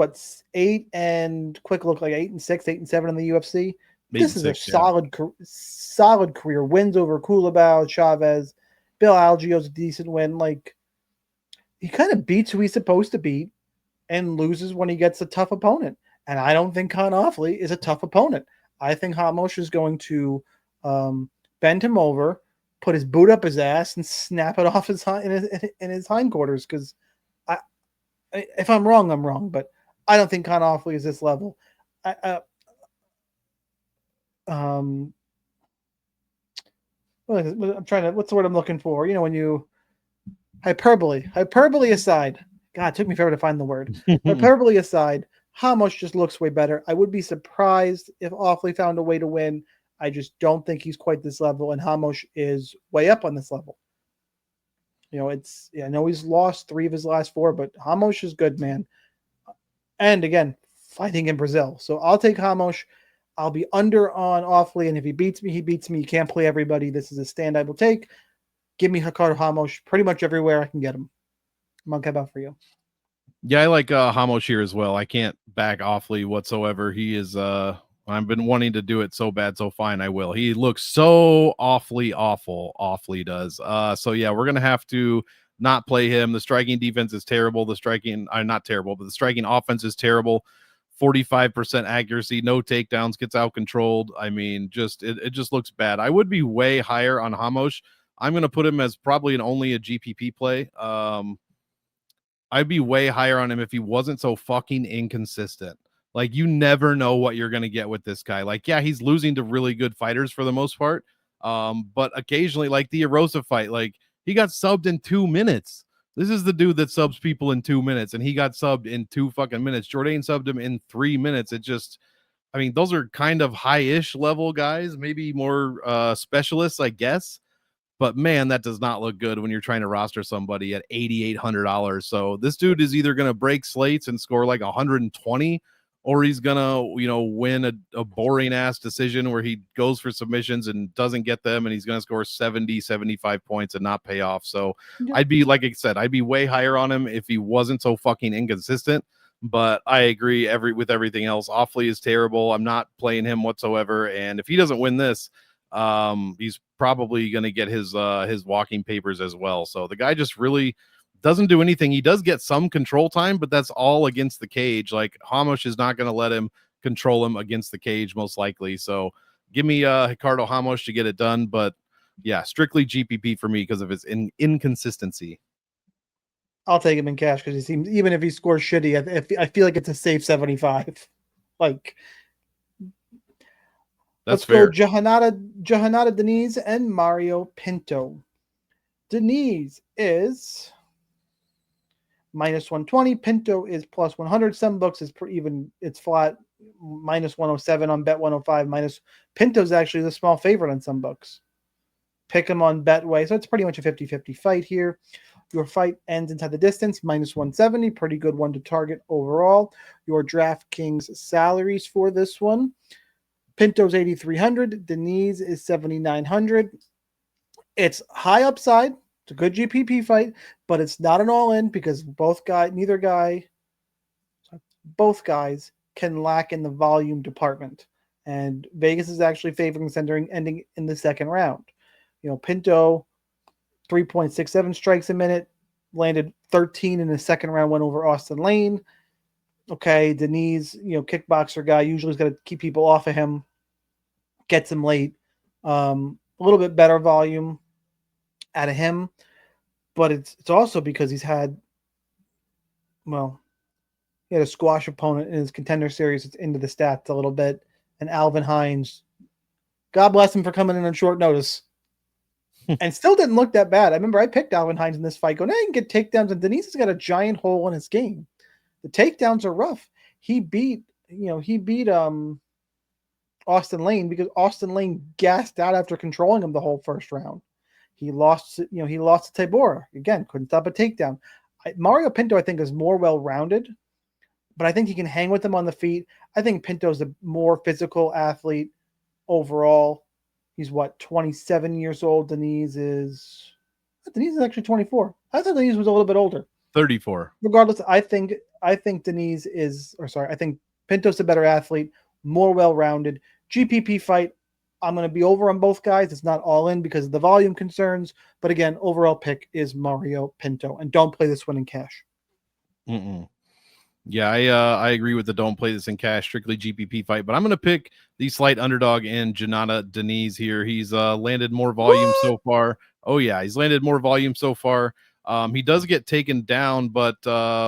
8 and quick look like 8-6, 8-7 in the UFC. This is a solid career. Wins over Culibao, Chavez, Bill Algio's a decent win. Like, he kind of beats who he's supposed to beat and loses when he gets a tough opponent. And I don't think Kaan Offli is a tough opponent. I think Ramos is going to bend him over, put his boot up his ass, and snap it off in his hindquarters. Because if I'm wrong, I'm wrong. But I don't think Kaan Offli is this level. I'm trying to. What's the word I'm looking for? You know, when you hyperbole aside. God, it took me forever to find the word. Hyperbole aside, Ramos just looks way better. I would be surprised if Offli found a way to win. I just don't think he's quite this level, and Ramos is way up on this level. I know he's lost 3 of his last 4, but Ramos is good, man. And again, fighting in Brazil. So I'll take Ramos. I'll be under on Offli, and if he beats me, he beats me. You can't play everybody. This is a stand I will take. Give me Ricardo Ramos pretty much everywhere I can get him. Monk, how about for you? Yeah, I like Ramos here as well. I can't back Offli whatsoever. He is I've been wanting to do it so bad, so fine, I will. He looks so awfully awful. Offli does. So yeah, we're gonna have to not play him. The striking defense is terrible. The striking not terrible, but the striking offense is terrible. 45% accuracy, no takedowns, gets out controlled. I mean, it just looks bad. I would be way higher on Ramos. I'm gonna put him as probably only a GPP play. I'd be way higher on him if he wasn't so fucking inconsistent. Like, you never know what you're going to get with this guy. Like, yeah, he's losing to really good fighters for the most part. But occasionally, like the Rocha fight, like he got subbed in 2 minutes. This is the dude that subs people in 2 minutes, and he got subbed in 2 fucking minutes. Jourdain subbed him in 3 minutes. I mean, those are kind of high-ish level guys, maybe more specialists, I guess. But man, that does not look good when you're trying to roster somebody at $8,800. So this dude is either going to break slates and score like 120, or he's going to, win a boring ass decision where he goes for submissions and doesn't get them. And he's going to score 70, 75 points and not pay off. So Yeah. I'd be, like I said, I'd be way higher on him if he wasn't so fucking inconsistent. But I agree with everything else. Offli is terrible. I'm not playing him whatsoever. And if he doesn't win this, he's probably going to get his walking papers as well. So the guy just really doesn't do anything. He does get some control time, but that's all against the cage. Like, Ramos is not going to let him control him against the cage, most likely. So give me Ricardo Ramos to get it done. But yeah, strictly GPP for me because of his inconsistency. I'll take him in cash because he seems, even if he scores shitty, I feel like it's a safe 75. Like, That's let's fair. go Jhonata Diniz and Mario Pinto. Diniz is minus 120. Pinto is plus 100. Some books is even, it's flat, minus 107 on Bet 105. Pinto's actually the small favorite on some books. Pick him on Betway. So it's pretty much a 50-50 fight here. Your fight ends inside the distance, minus 170. Pretty good one to target overall. Your DraftKings salaries for this one. Pinto's 8,300. Diniz is 7,900. It's high upside. It's a good GPP fight, but it's not an all-in because both guys can lack in the volume department. And Vegas is actually favoring ending in the second round. Pinto, 3.67 strikes a minute, landed 13 in the second round, went over Austin Lane. Okay, Diniz, kickboxer guy, usually has got to keep people off of him. Gets him late. A little bit better volume out of him, but it's also because he had a squash opponent in his contender series. It's into the stats a little bit. And Alvin Hines, God bless him for coming in on short notice. And still didn't look that bad. I remember I picked Alvin Hines in this fight, going, he can get takedowns, and Diniz has got a giant hole in his game. The takedowns are rough. He beat Austin Lane because Austin Lane gassed out after controlling him the whole first round. He lost to Tabora. Again, couldn't stop a takedown. Mario Pinto, I think, is more well-rounded, but I think he can hang with him on the feet. I think Pinto's a more physical athlete overall. He's 27 years old. Diniz is actually 24. I thought Diniz was a little bit older. 34. Regardless, I think Pinto's a better athlete, more well-rounded. GPP fight, I'm going to be over on both guys. It's not all in because of the volume concerns. But again, overall pick is Mario Pinto. And don't play this one in cash. Yeah, I agree with the don't play this in cash, strictly GPP fight. But I'm going to pick the slight underdog in Jhonata Diniz here. He's landed more volume so far. Oh, yeah, he's landed more volume so far. He does get taken down, but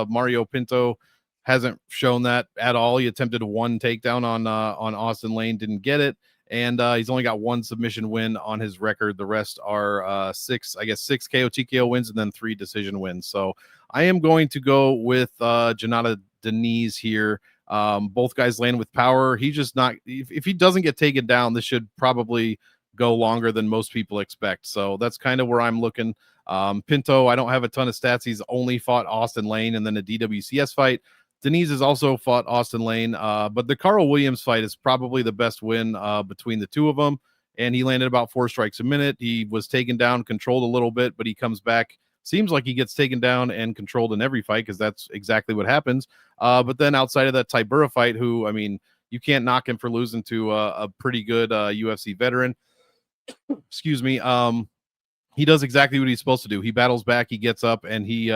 Mario Pinto hasn't shown that at all. He attempted one takedown on Austin Lane, didn't get it. And he's only got one submission win on his record. The rest are six KO TKO wins and then 3 decision wins. So I am going to go with Jhonata Diniz here. Both guys land with power. He just not, if he doesn't get taken down, this should probably go longer than most people expect. So that's kind of where I'm looking. Pinto, I don't have a ton of stats. He's only fought Austin Lane and then a DWCS fight. Diniz has also fought Austin Lane, but the Carl Williams fight is probably the best win between the two of them. And he landed about 4 strikes a minute. He was taken down, controlled a little bit, but he comes back. Seems like he gets taken down and controlled in every fight because that's exactly what happens. But then outside of that Tybura fight, who, I mean, you can't knock him for losing to a pretty good UFC veteran. Excuse me. He does exactly what he's supposed to do. He battles back, he gets up, and he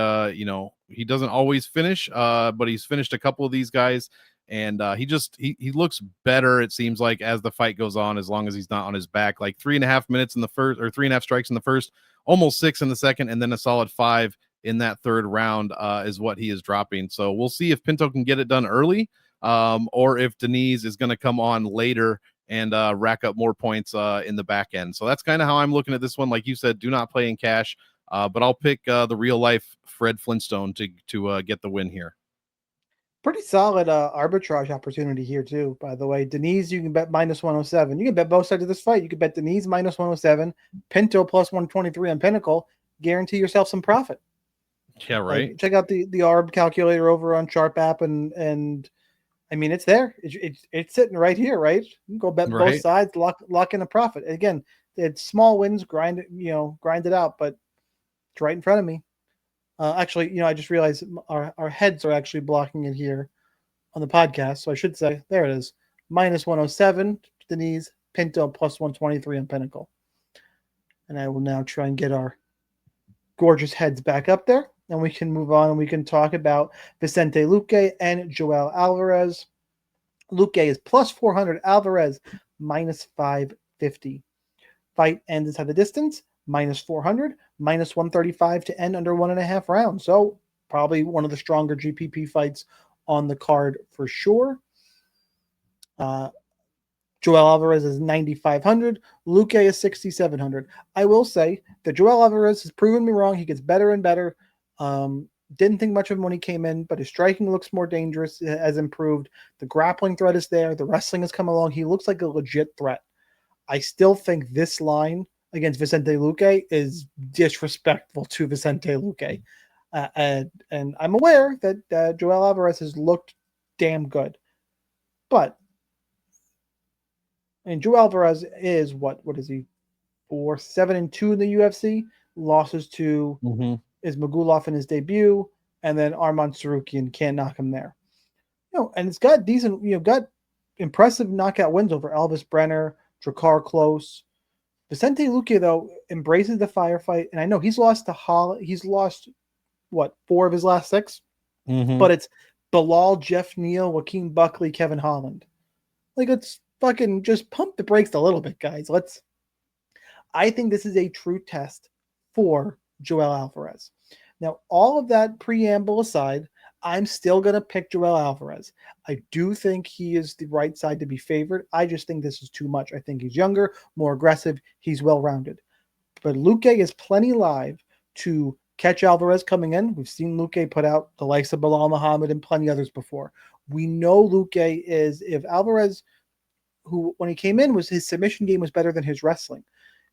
he doesn't always finish, but he's finished a couple of these guys, and he looks better, it seems like, as the fight goes on, as long as he's not on his back. Like 3.5 minutes in the first, or 3.5 strikes in the first, almost 6 in the second, and then a solid 5 in that third round is what he is dropping. So we'll see if Pinto can get it done early, or if Diniz is going to come on later and rack up more points in the back end. So that's kind of how I'm looking at this one. Like you said, do not play in cash, but I'll pick the real life Fred Flintstone to get the win here. Pretty solid arbitrage opportunity here too, by the way. Diniz, you can bet minus 107. You can bet both sides of this fight. You can bet Diniz minus 107, Pinto plus 123 on Pinnacle. Guarantee yourself some profit. Yeah, right. Like, check out the ARB calculator over on Sharp app, and I mean, it's there. It's sitting right here, right? You can go bet both sides, lock in a profit. Again, it's small wins, grind it out, but it's right in front of me. Actually, I just realized our heads are actually blocking it here on the podcast, so I should say, there it is, minus 107, Diniz, Pinto plus 123 on Pinnacle. And I will now try and get our gorgeous heads back up there. And we can move on and we can talk about Vicente Luque and Joel Alvarez. Luque is plus 400, Alvarez minus 550. Fight ends inside the distance, minus 400, minus 135 to end under 1.5 rounds. So probably one of the stronger GPP fights on the card for sure. Joel Alvarez is 9,500. Luque is 6,700. I will say that Joel Alvarez has proven me wrong. He gets better and better. Didn't think much of him when he came in, but his striking looks more dangerous, has improved. The grappling threat is there. The wrestling has come along. He looks like a legit threat. I still think this line against Vicente Luque is disrespectful to Vicente Luque. And I'm aware that Joel Alvarez has looked damn good. But I mean, Joel Alvarez is what is he? 4-7-2 in the UFC. Losses to is Magulov in his debut, and then Arman Sarukian can't knock him there. And it's got decent, got impressive knockout wins over Elvis Brenner, Drakkar Klose. Vicente Luque, though, embraces the firefight, and I know he's lost to he's lost 4 of his last 6, but it's Bilal, Jeff Neal, Joaquin Buckley, Kevin Holland. Like, let's fucking just pump the brakes a little bit, guys. I think this is a true test for Joel Alvarez. Now, all of that preamble aside, I'm still going to pick Joel Alvarez. I do think he is the right side to be favored. I just think this is too much. I think he's younger, more aggressive. He's well-rounded. But Luque is plenty live to catch Alvarez coming in. We've seen Luque put out the likes of Bilal Muhammad and plenty others before. We know Luque is, if Alvarez, who when he came in, his submission game was better than his wrestling.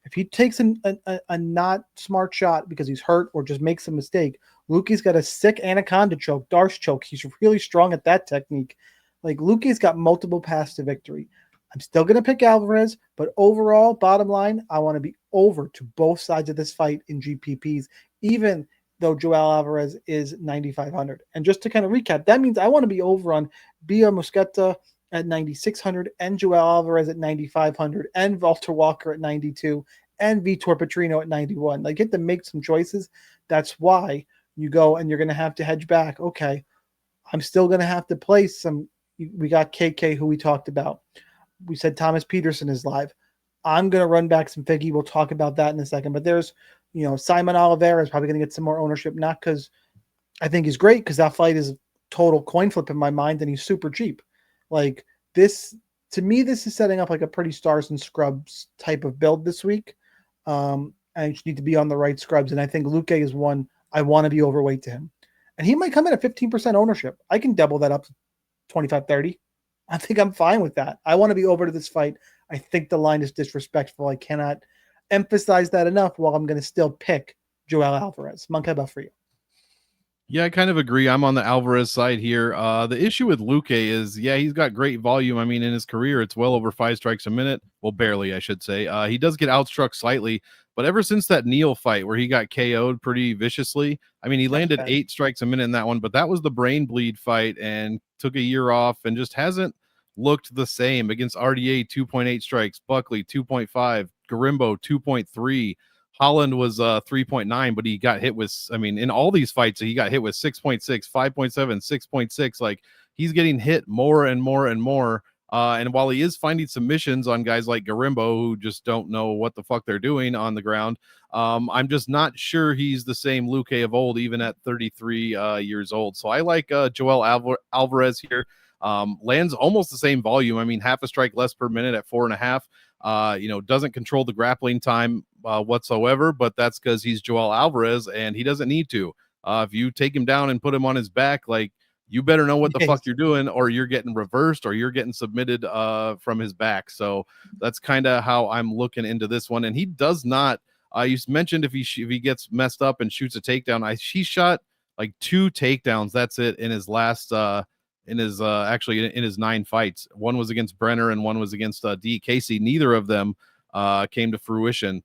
If he takes a not smart shot because he's hurt or just makes a mistake, Luque's got a sick anaconda choke, Darce choke. He's really strong at that technique. Like, Luque's got multiple paths to victory. I'm still going to pick Alvarez, but overall, bottom line, I want to be over to both sides of this fight in GPPs, even though Joel Alvarez is 9,500. And just to kind of recap, that means I want to be over on Bia Mosqueta at 9,600 and Joel Alvarez at 9,500 and Valter Walker at 92 and Vitor Petrino at 91. Like, you have to make some choices. That's why you go and you're going to have to hedge back. Okay, I'm still going to have to play some. We got KK, who we talked about. We said Thomas Peterson is live. I'm going to run back some Figgy. We'll talk about that in a second. But there's, Simon Oliveira is probably going to get some more ownership, not because I think he's great, because that fight is total coin flip in my mind, and he's super cheap. Like, this, to me, this is setting up like a pretty stars and scrubs type of build this week. And you just need to be on the right scrubs. And I think Luque is one I want to be overweight to him. And he might come in at 15% ownership. I can double that up to 25-30. I think I'm fine with that. I want to be over to this fight. I think the line is disrespectful. I cannot emphasize that enough while I'm going to still pick Joel Alvarez. Monk, how about for you? Yeah, I kind of agree. I'm on the Alvarez side here. The issue with Luque is, yeah, he's got great volume. I mean, in his career, it's well over 5 strikes a minute. Well, barely, I should say. He does get outstruck slightly, but ever since that Nicoll fight where he got KO'd pretty viciously, I mean, he landed 8 strikes a minute in that one, but that was the brain bleed fight and took a year off and just hasn't looked the same against RDA 2.8 strikes, Buckley 2.5, Garimbo 2.3. Holland was 3.9, but he got hit with, I mean, in all these fights, he got hit with 6.6, 5.7, 6.6. Like, he's getting hit more and more and more. And while he is finding submissions on guys like Garimbo, who just don't know what the fuck they're doing on the ground, I'm just not sure he's the same Luque of old, even at 33 years old. So I like Joel Alvarez here. Lands almost the same volume. I mean, half a strike less per minute at 4.5. Doesn't control the grappling time whatsoever, but that's because he's Joel Alvarez and he doesn't need to. If you take him down and put him on his back, like, you better know what the fuck you're doing, or you're getting reversed, or you're getting submitted from his back. So that's kind of how I'm looking into this one. And he does not. You mentioned if he gets messed up and shoots a takedown, he shot like 2 takedowns. That's it in his last in his 9 fights. One was against Brenner and one was against D. Casey. Neither of them came to fruition.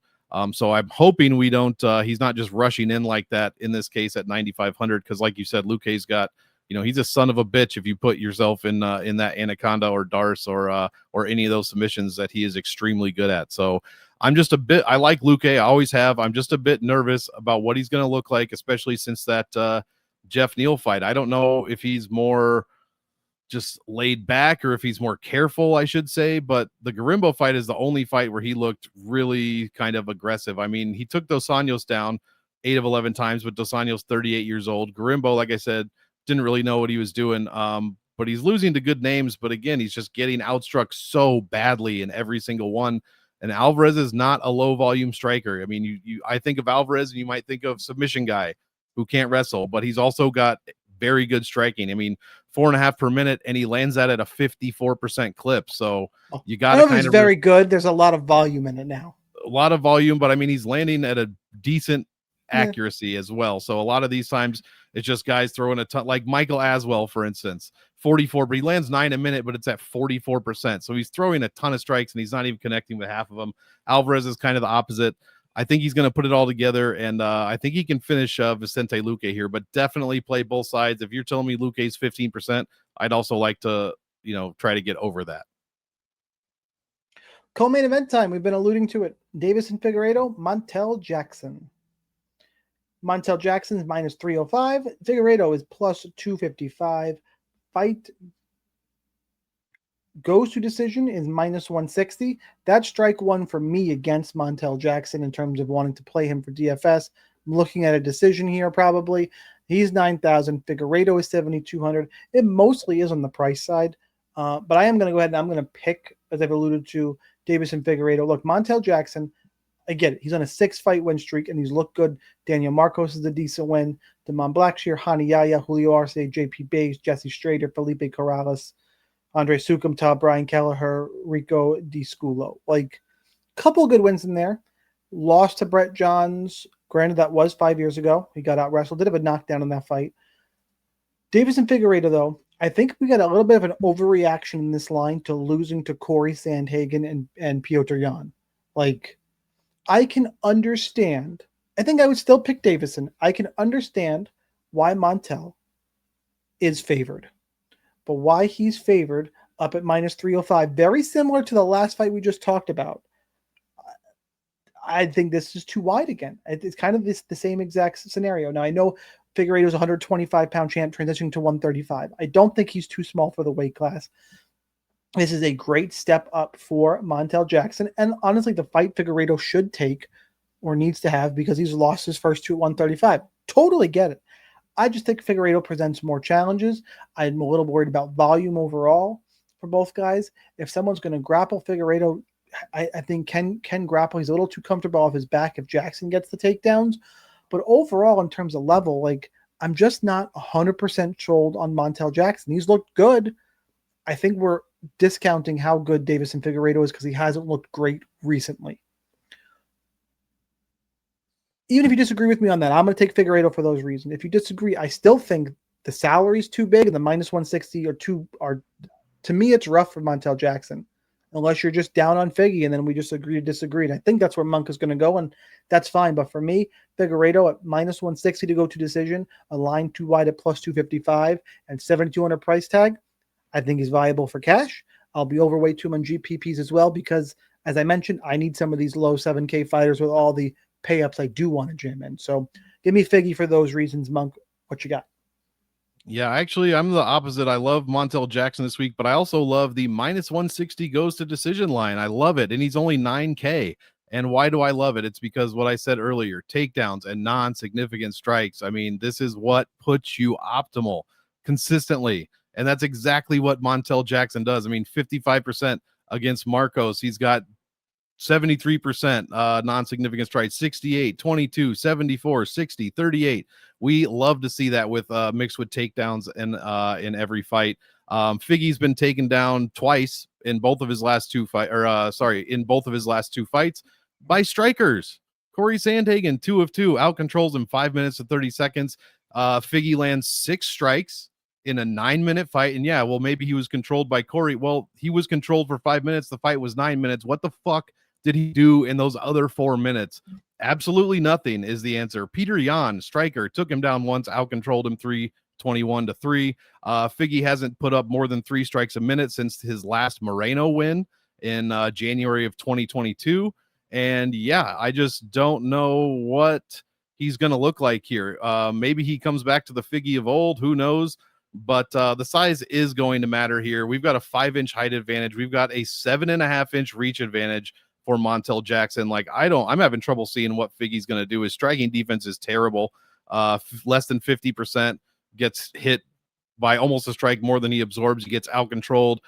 So I'm hoping we don't. He's not just rushing in like that in this case at 9,500, because like you said, Luque's got. He's a son of a bitch if you put yourself in that Anaconda or Darce or any of those submissions that he is extremely good at. So I like Luque. I always have. I'm just a bit nervous about what he's going to look like, especially since that Jeff Neal fight. I don't know if he's more just laid back or if he's more careful, I should say. But the Garimbo fight is the only fight where he looked really kind of aggressive. I mean, he took Dos Anjos down 8 of 11 times, but Dos Anjos 38 years old. Garimbo, like I said, didn't really know what he was doing, but he's losing to good names. But again, he's just getting outstruck so badly in every single one. And Alvarez is not a low volume striker. I mean, I think of Alvarez and you might think of submission guy who can't wrestle, but he's also got very good striking. I mean, 4.5 per minute, and he lands that at a 54% clip. So you got to kind of very good. There's a lot of volume in it now. A lot of volume, but I mean, he's landing at a decent accuracy as well. So a lot of these times it's just guys throwing a ton, like Michael Aswell, for instance, 44, but he lands 9 a minute, but it's at 44%. So he's throwing a ton of strikes and he's not even connecting with half of them. Alvarez is kind of the opposite. I think he's going to put it all together, and I think he can finish Vicente Luque here, but definitely play both sides. If you're telling me Luque's 15%, I'd also like to, try to get over that. Co-main event time. We've been alluding to it. Davis and Figueiredo, Montel Jackson. Montel Jackson's minus 305. Figueiredo is plus 255. Fight goes to decision is minus 160. That's strike one for me against Montel Jackson in terms of wanting to play him for DFS. I'm looking at a decision here probably. He's 9,000. Figueiredo is 7,200. It mostly is on the price side. But I am going to go ahead and I'm going to pick, as I've alluded to, Davis and Figueiredo. Look, Montel Jackson, I get it. He's on a 6-fight win streak, and he's looked good. Daniel Marcos is a decent win. Damon Blackshear, Hani Yaya, Julio Arce, JP Bays, Jesse Strader, Felipe Corrales, Andre Sukumta, Brian Kelleher, Rico DiSculo. Like, couple good wins in there. Lost to Brett Johns. Granted, that was 5 years ago. He got out wrestled. Did have a knockdown in that fight. Davis and Figueiredo, though, I think we got a little bit of an overreaction in this line to losing to Corey Sandhagen and Piotr Jan. Like, I can understand. I think I would still pick Davison. I can understand why Montel is favored. But why he's favored up at minus 305, very similar to the last fight we just talked about. I think this is too wide again. It's kind of the same exact scenario. Now, I know Figueiredo's 125-pound champ transitioning to 135. I don't think he's too small for the weight class. This is a great step up for Montel Jackson. And honestly, the fight Figueiredo should take or needs to have because he's lost his first 2 at 135. Totally get it. I just think Figueiredo presents more challenges. I'm a little worried about volume overall for both guys. If someone's going to grapple Figueiredo, I think can grapple. He's a little too comfortable off his back if Jackson gets the takedowns. But overall, in terms of level, like, I'm just not 100% sold on Montel Jackson. He's looked good, I think we're discounting how good Deiveson Figueiredo is because he hasn't looked great recently. Even if you disagree with me on that, I'm going to take Figueiredo for those reasons. If you disagree, I still think the salary's too big and the minus 160 are to me, it's rough for Montel Jackson. Unless you're just down on Figgy and then we just agree to disagree. And I think that's where Monk is going to go, and that's fine. But for me, Figueiredo at minus 160 to go to decision, a line too wide at plus 255 and 7,200 price tag, I think he's viable for cash. I'll be overweight to him on GPPs as well because, as I mentioned, I need some of these low 7K fighters with all the pay-ups I do want to gym in. So give me Figgy for those reasons. Monk, what you got? Yeah, actually, I'm the opposite. I love Montel Jackson this week, but I also love the minus 160 goes to decision line. I love it. And he's only 9K. And why do I love it? It's because what I said earlier, takedowns and non-significant strikes. I mean, this is what puts you optimal consistently. And that's exactly what Montel Jackson does. I mean, 55% against Marcos. He's got 73% non-significant strikes, 68, 22, 74, 60, 38. We love to see that with mixed with takedowns in every fight. Figgy's been taken down twice in both of his last two in both of his last two fights by strikers. Corey Sandhagen, 2 of 2, out controls him 5 minutes and 30 seconds. Figgy lands 6 strikes in a 9-minute fight. And yeah, well, maybe he was controlled by Corey. Well, he was controlled for 5 minutes. The fight was 9 minutes. What the fuck did he do in those other 4 minutes? Absolutely nothing is the answer. Peter Yan, striker, took him down once, out-controlled him 21-3. Figgy hasn't put up more than 3 strikes a minute since his last Moreno win in January of 2022. And yeah, I just don't know what he's going to look like here. Maybe he comes back to the Figgy of old. Who knows? But the size is going to matter here. We've got a 5-inch height advantage. We've got a 7.5-inch reach advantage for Montel Jackson. Like, I'm having trouble seeing what Figgy's going to do. His striking defense is terrible. Less than 50%, gets hit by almost a strike more than he absorbs. He gets out-controlled.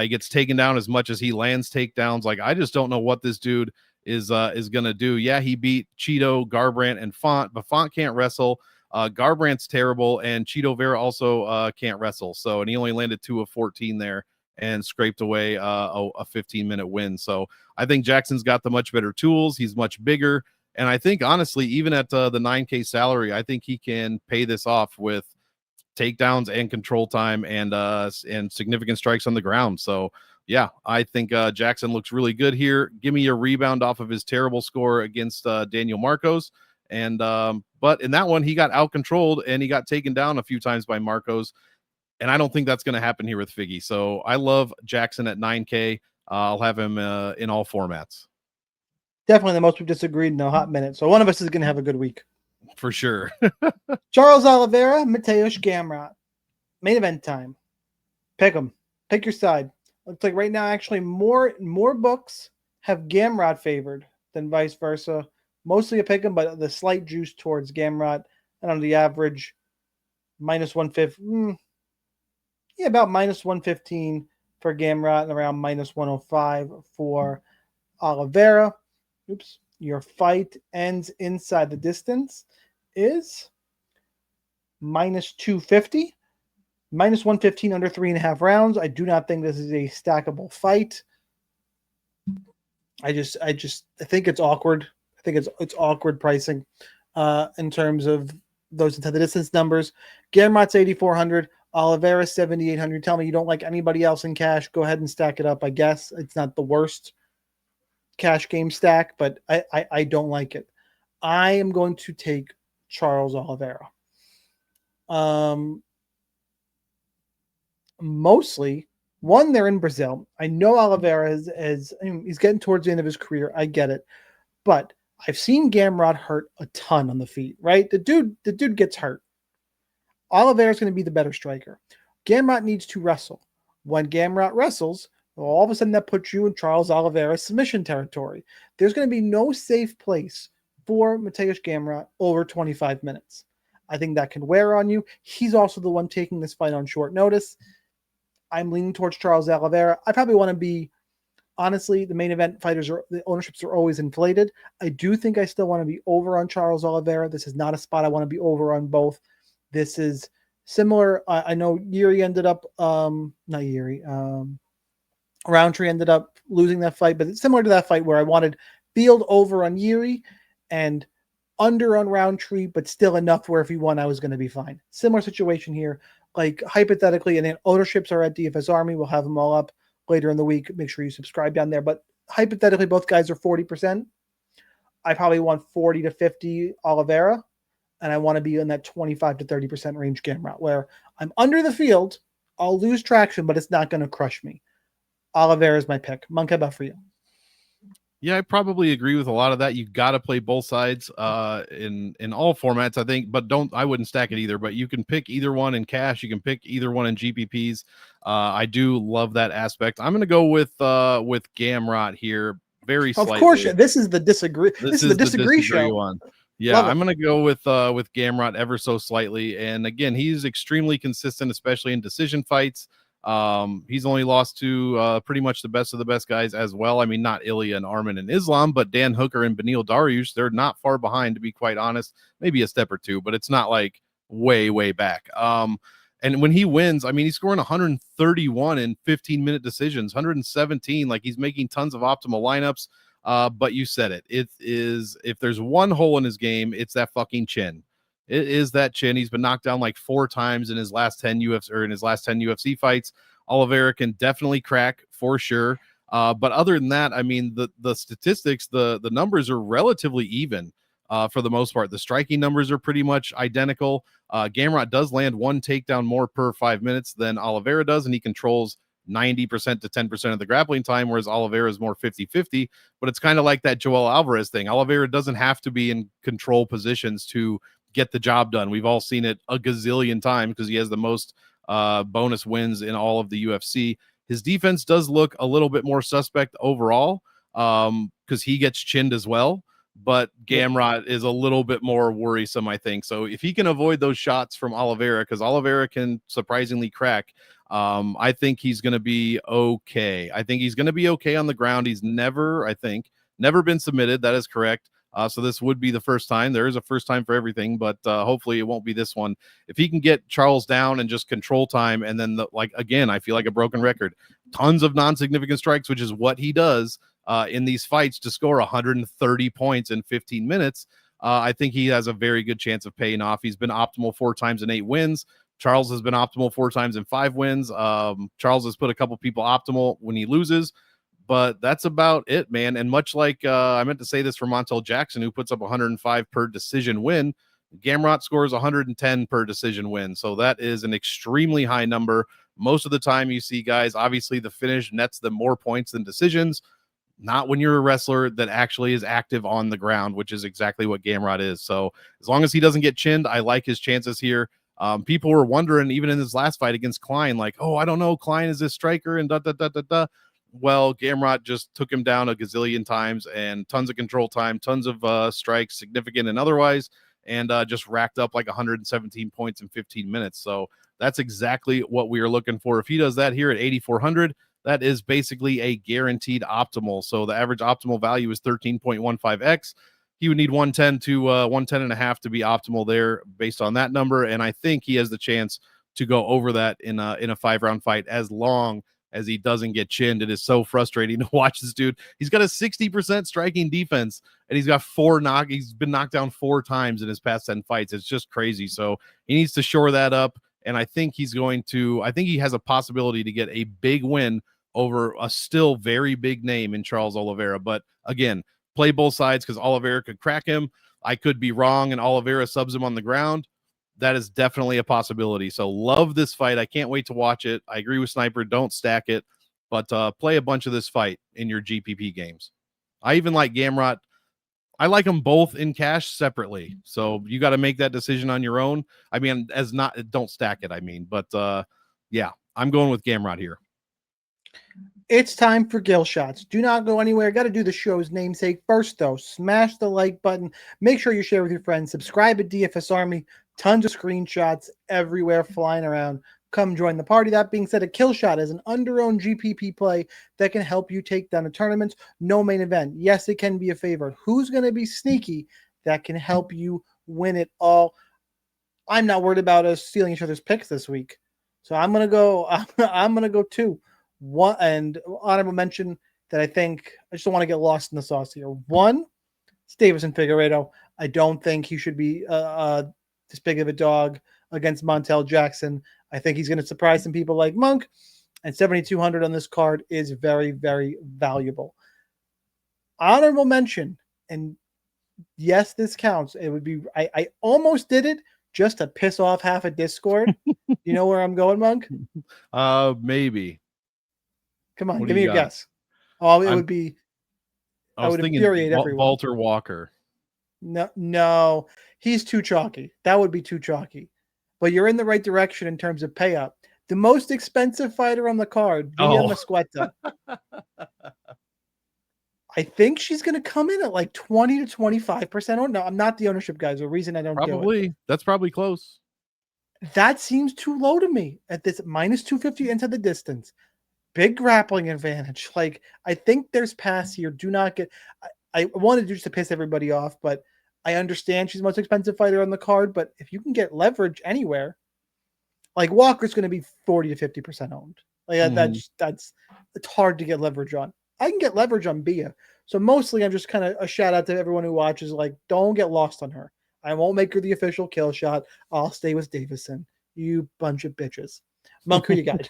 He gets taken down as much as he lands takedowns. Like, I just don't know what this dude is going to do. Yeah, he beat Cheeto, Garbrandt, and Font, but Font can't wrestle. Garbrandt's terrible, and Cheeto Vera also can't wrestle. So, and he only landed 2 of 14 there and scraped away a 15-minute win. So I think Jackson's got the much better tools. He's much bigger. And I think, honestly, even at the 9K salary, I think he can pay this off with takedowns and control time and significant strikes on the ground. So, yeah, I think Jackson looks really good here. Give me a rebound off of his terrible score against Daniel Marcos. And but in that one, he got out-controlled and he got taken down a few times by Marcos. And I don't think that's going to happen here with Figgy. So I love Jackson at 9K. I'll have him in all formats. Definitely the most we've disagreed in a hot minute. So one of us is going to have a good week. For sure. Charles Oliveira, Mateusz Gamrot. Main event time. Pick them. Pick your side. Looks like right now, actually, more books have Gamrot favored than vice versa. Mostly a pick 'em, but the slight juice towards Gamrot. And on the average, minus 150. Yeah, about minus 115 for Gamrot and around minus 105 for Oliveira. Oops. Your fight ends inside the distance is minus 250. Minus 115 under 3.5 rounds. I do not think this is a stackable fight. I think it's awkward. I think it's awkward pricing in terms of those inside the distance numbers. Gamrot's 8,400. Oliveira 7,800. Tell me you don't like anybody else in cash. Go ahead and stack it up. I guess it's not the worst cash game stack, but I don't like it. I am going to take Charles Oliveira. Mostly, one, they're in Brazil. I know Oliveira he's getting towards the end of his career. I get it. But I've seen Gamrot hurt a ton on the feet, right? The dude gets hurt. Oliveira's going to be the better striker. Gamrot needs to wrestle. When Gamrot wrestles, all of a sudden that puts you in Charles Oliveira's submission territory. There's going to be no safe place for Mateusz Gamrot over 25 minutes. I think that can wear on you. He's also the one taking this fight on short notice. I'm leaning towards Charles Oliveira. I probably want to be, honestly, the main event fighters, the ownerships are always inflated. I do think I still want to be over on Charles Oliveira. This is not a spot I want to be over on both. This is Similar, I know Yuri ended up, not Yuri, Roundtree ended up losing that fight, but it's similar to that fight where I wanted Field over on Yuri and under on Roundtree, but still enough where if he won, I was going to be fine. Similar situation here. Like hypothetically, and then ownerships are at DFS Army. We'll have them all up later in the week. Make sure you subscribe down there. But hypothetically, both guys are 40%. I probably want 40 to 50 Oliveira, and I want to be in that 25 to 30% range Gamrot, where I'm under the field. I'll lose traction, but it's not going to crush me. Oliveira is my pick. Monk, how about for you? Yeah, I probably agree with a lot of that. You got to play both sides in all formats, I think, but I wouldn't stack it either. But you can pick either one in cash. You can pick either one in GPPs. I do love that aspect. I'm going to go with Gamrot here, very slightly. Of course, this is the disagree. This is the disagree show. One. Yeah, I'm going to go with Gamrot ever so slightly. And again, he's extremely consistent, especially in decision fights. He's only lost to pretty much the best of the best guys as well. I mean, not Ilya and Arman and Islam, but Dan Hooker and Beneil Dariush. They're not far behind, to be quite honest. Maybe a step or two, but it's not like way back. And when he wins, I mean, he's scoring 131 in 15-minute decisions, 117. Like, he's making tons of optimal lineups. But you said it. It is, if there's one hole in his game, it's that fucking chin. It is that chin. He's been knocked down like 4 times in his last 10 UFC fights. Oliveira can definitely crack for sure. But other than that, I mean, the statistics, the numbers are relatively even for the most part. The striking numbers are pretty much identical. Gamrot does land 1 takedown more per 5 minutes than Oliveira does, and he controls 90% to 10% of the grappling time, whereas Oliveira is more 50-50. But it's kind of like that Joel Alvarez thing. Oliveira doesn't have to be in control positions to get the job done. We've all seen it a gazillion times because he has the most bonus wins in all of the UFC. His defense does look a little bit more suspect overall because he gets chinned as well. But Gamrot is a little bit more worrisome, I think. So if he can avoid those shots from Oliveira, because Oliveira can surprisingly crack, I think he's going to be okay. I think he's going to be okay on the ground. He's never been submitted. That is correct. So this would be the first time. There is a first time for everything, but hopefully it won't be this one. If he can get Charles down and just control time, and then again, I feel like a broken record. Tons of non-significant strikes, which is what he does in these fights to score 130 points in 15 minutes. I think he has a very good chance of paying off. He's been optimal 4 times in 8 wins. Charles has been optimal 4 times in 5 wins. Charles has put a couple people optimal when he loses. But that's about it, man. And much like I meant to say this for Montel Jackson, who puts up 105 per decision win, Gamrot scores 110 per decision win. So that is an extremely high number. Most of the time you see guys, obviously the finish nets them more points than decisions. Not when you're a wrestler that actually is active on the ground, which is exactly what Gamrot is. So as long as he doesn't get chinned, I like his chances here. People were wondering, even in his last fight against Klein, like, oh, I don't know, Klein is this striker and da. Well, Gamrot just took him down a gazillion times and tons of control time, tons of strikes, significant and otherwise, and just racked up like 117 points in 15 minutes. So that's exactly what we are looking for. If he does that here at 8,400, that is basically a guaranteed optimal. So the average optimal value is 13.15x. He would need 110 to 110.5 to be optimal there based on that number. And I think he has the chance to go over that in a 5-round fight as long as he doesn't get chinned. It is so frustrating to watch this dude. He's got a 60% striking defense, and he's got he's been knocked down 4 times in his past 10 fights. It's just crazy. So he needs to shore that up. And I think he has a possibility to get a big win over a still very big name in Charles Oliveira. But again, play both sides because Oliveira could crack him. I could be wrong and Oliveira subs him on the ground. That is definitely a possibility. So love this fight. I can't wait to watch it. I agree with Sniper. Don't stack it, but play a bunch of this fight in your GPP games. I even like Gamrot. I like them both in cash separately. So you got to make that decision on your own. I mean, don't stack it. I mean, but yeah, I'm going with Gamrot here. It's time for Gill Shots. Do not go anywhere. Got to do the show's namesake. First, though, smash the like button. Make sure you share with your friends. Subscribe at DFS Army. Tons of screenshots everywhere flying around. Come join the party. That being said, a kill shot is an under-owned GPP play that can help you take down a tournament. No main event. Yes, it can be a favorite. Who's going to be sneaky that can help you win it all? I'm not worried about us stealing each other's picks this week. So I'm gonna go. I'm gonna go 2. One and honorable mention that I think I just don't want to get lost in the sauce here. 1, it's Davison Figueiredo. I don't think he should be this big of a dog against Montel Jackson. I think he's going to surprise some people like Monk, and 7,200 on this card is very, very valuable. Honorable mention, and yes, this counts. It would be, I almost did it just to piss off half a Discord. You know where I'm going, Monk? Maybe. Come on, What give me your guess. Oh, it would be, I was would thinking infuriate everyone. Valter Walker. No, he's too chalky. That would be too chalky. But you're in the right direction in terms of pay up. The most expensive fighter on the card, Via Mesquita. I think she's going to come in at like 20 to 25%. No, I'm not the ownership guys. The reason I don't do it. That's probably close. That seems too low to me at this minus 250 into the distance. Big grappling advantage. Like, I think there's pass here. Do not get. I wanted just to piss everybody off, but I understand she's the most expensive fighter on the card. But if you can get leverage anywhere, like Walker's going to be 40 to 50% owned. Like that's it's hard to get leverage on. I can get leverage on Bia. So mostly I'm just kind of a shout out to everyone who watches. Like, don't get lost on her. I won't make her the official kill shot. I'll stay with Davison. You bunch of bitches. Monk, who you got?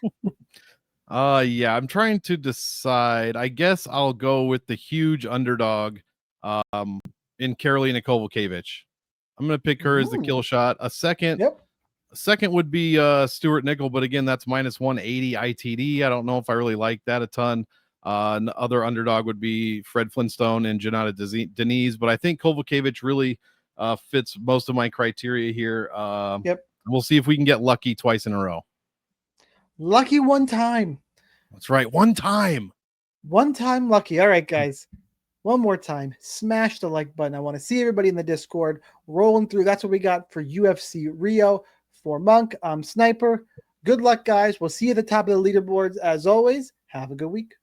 Yeah, I'm trying to decide. I guess I'll go with the huge underdog in Karolina Kowalkiewicz. I'm going to pick her as the kill shot. A second would be Stewart Nicoll, but again, that's minus 180 ITD. I don't know if I really like that a ton. Other underdog would be Fred Flintstone and Jhonata Diniz, but I think Kowalkiewicz really fits most of my criteria here. We'll see if we can get lucky twice in a row. Lucky one time. That's right. One time lucky. All right, guys. One more time. Smash the like button. I want to see everybody in the Discord rolling through. That's what we got for UFC Rio. For Monk, I'm Sniper. Good luck, guys. We'll see you at the top of the leaderboards. As always, have a good week.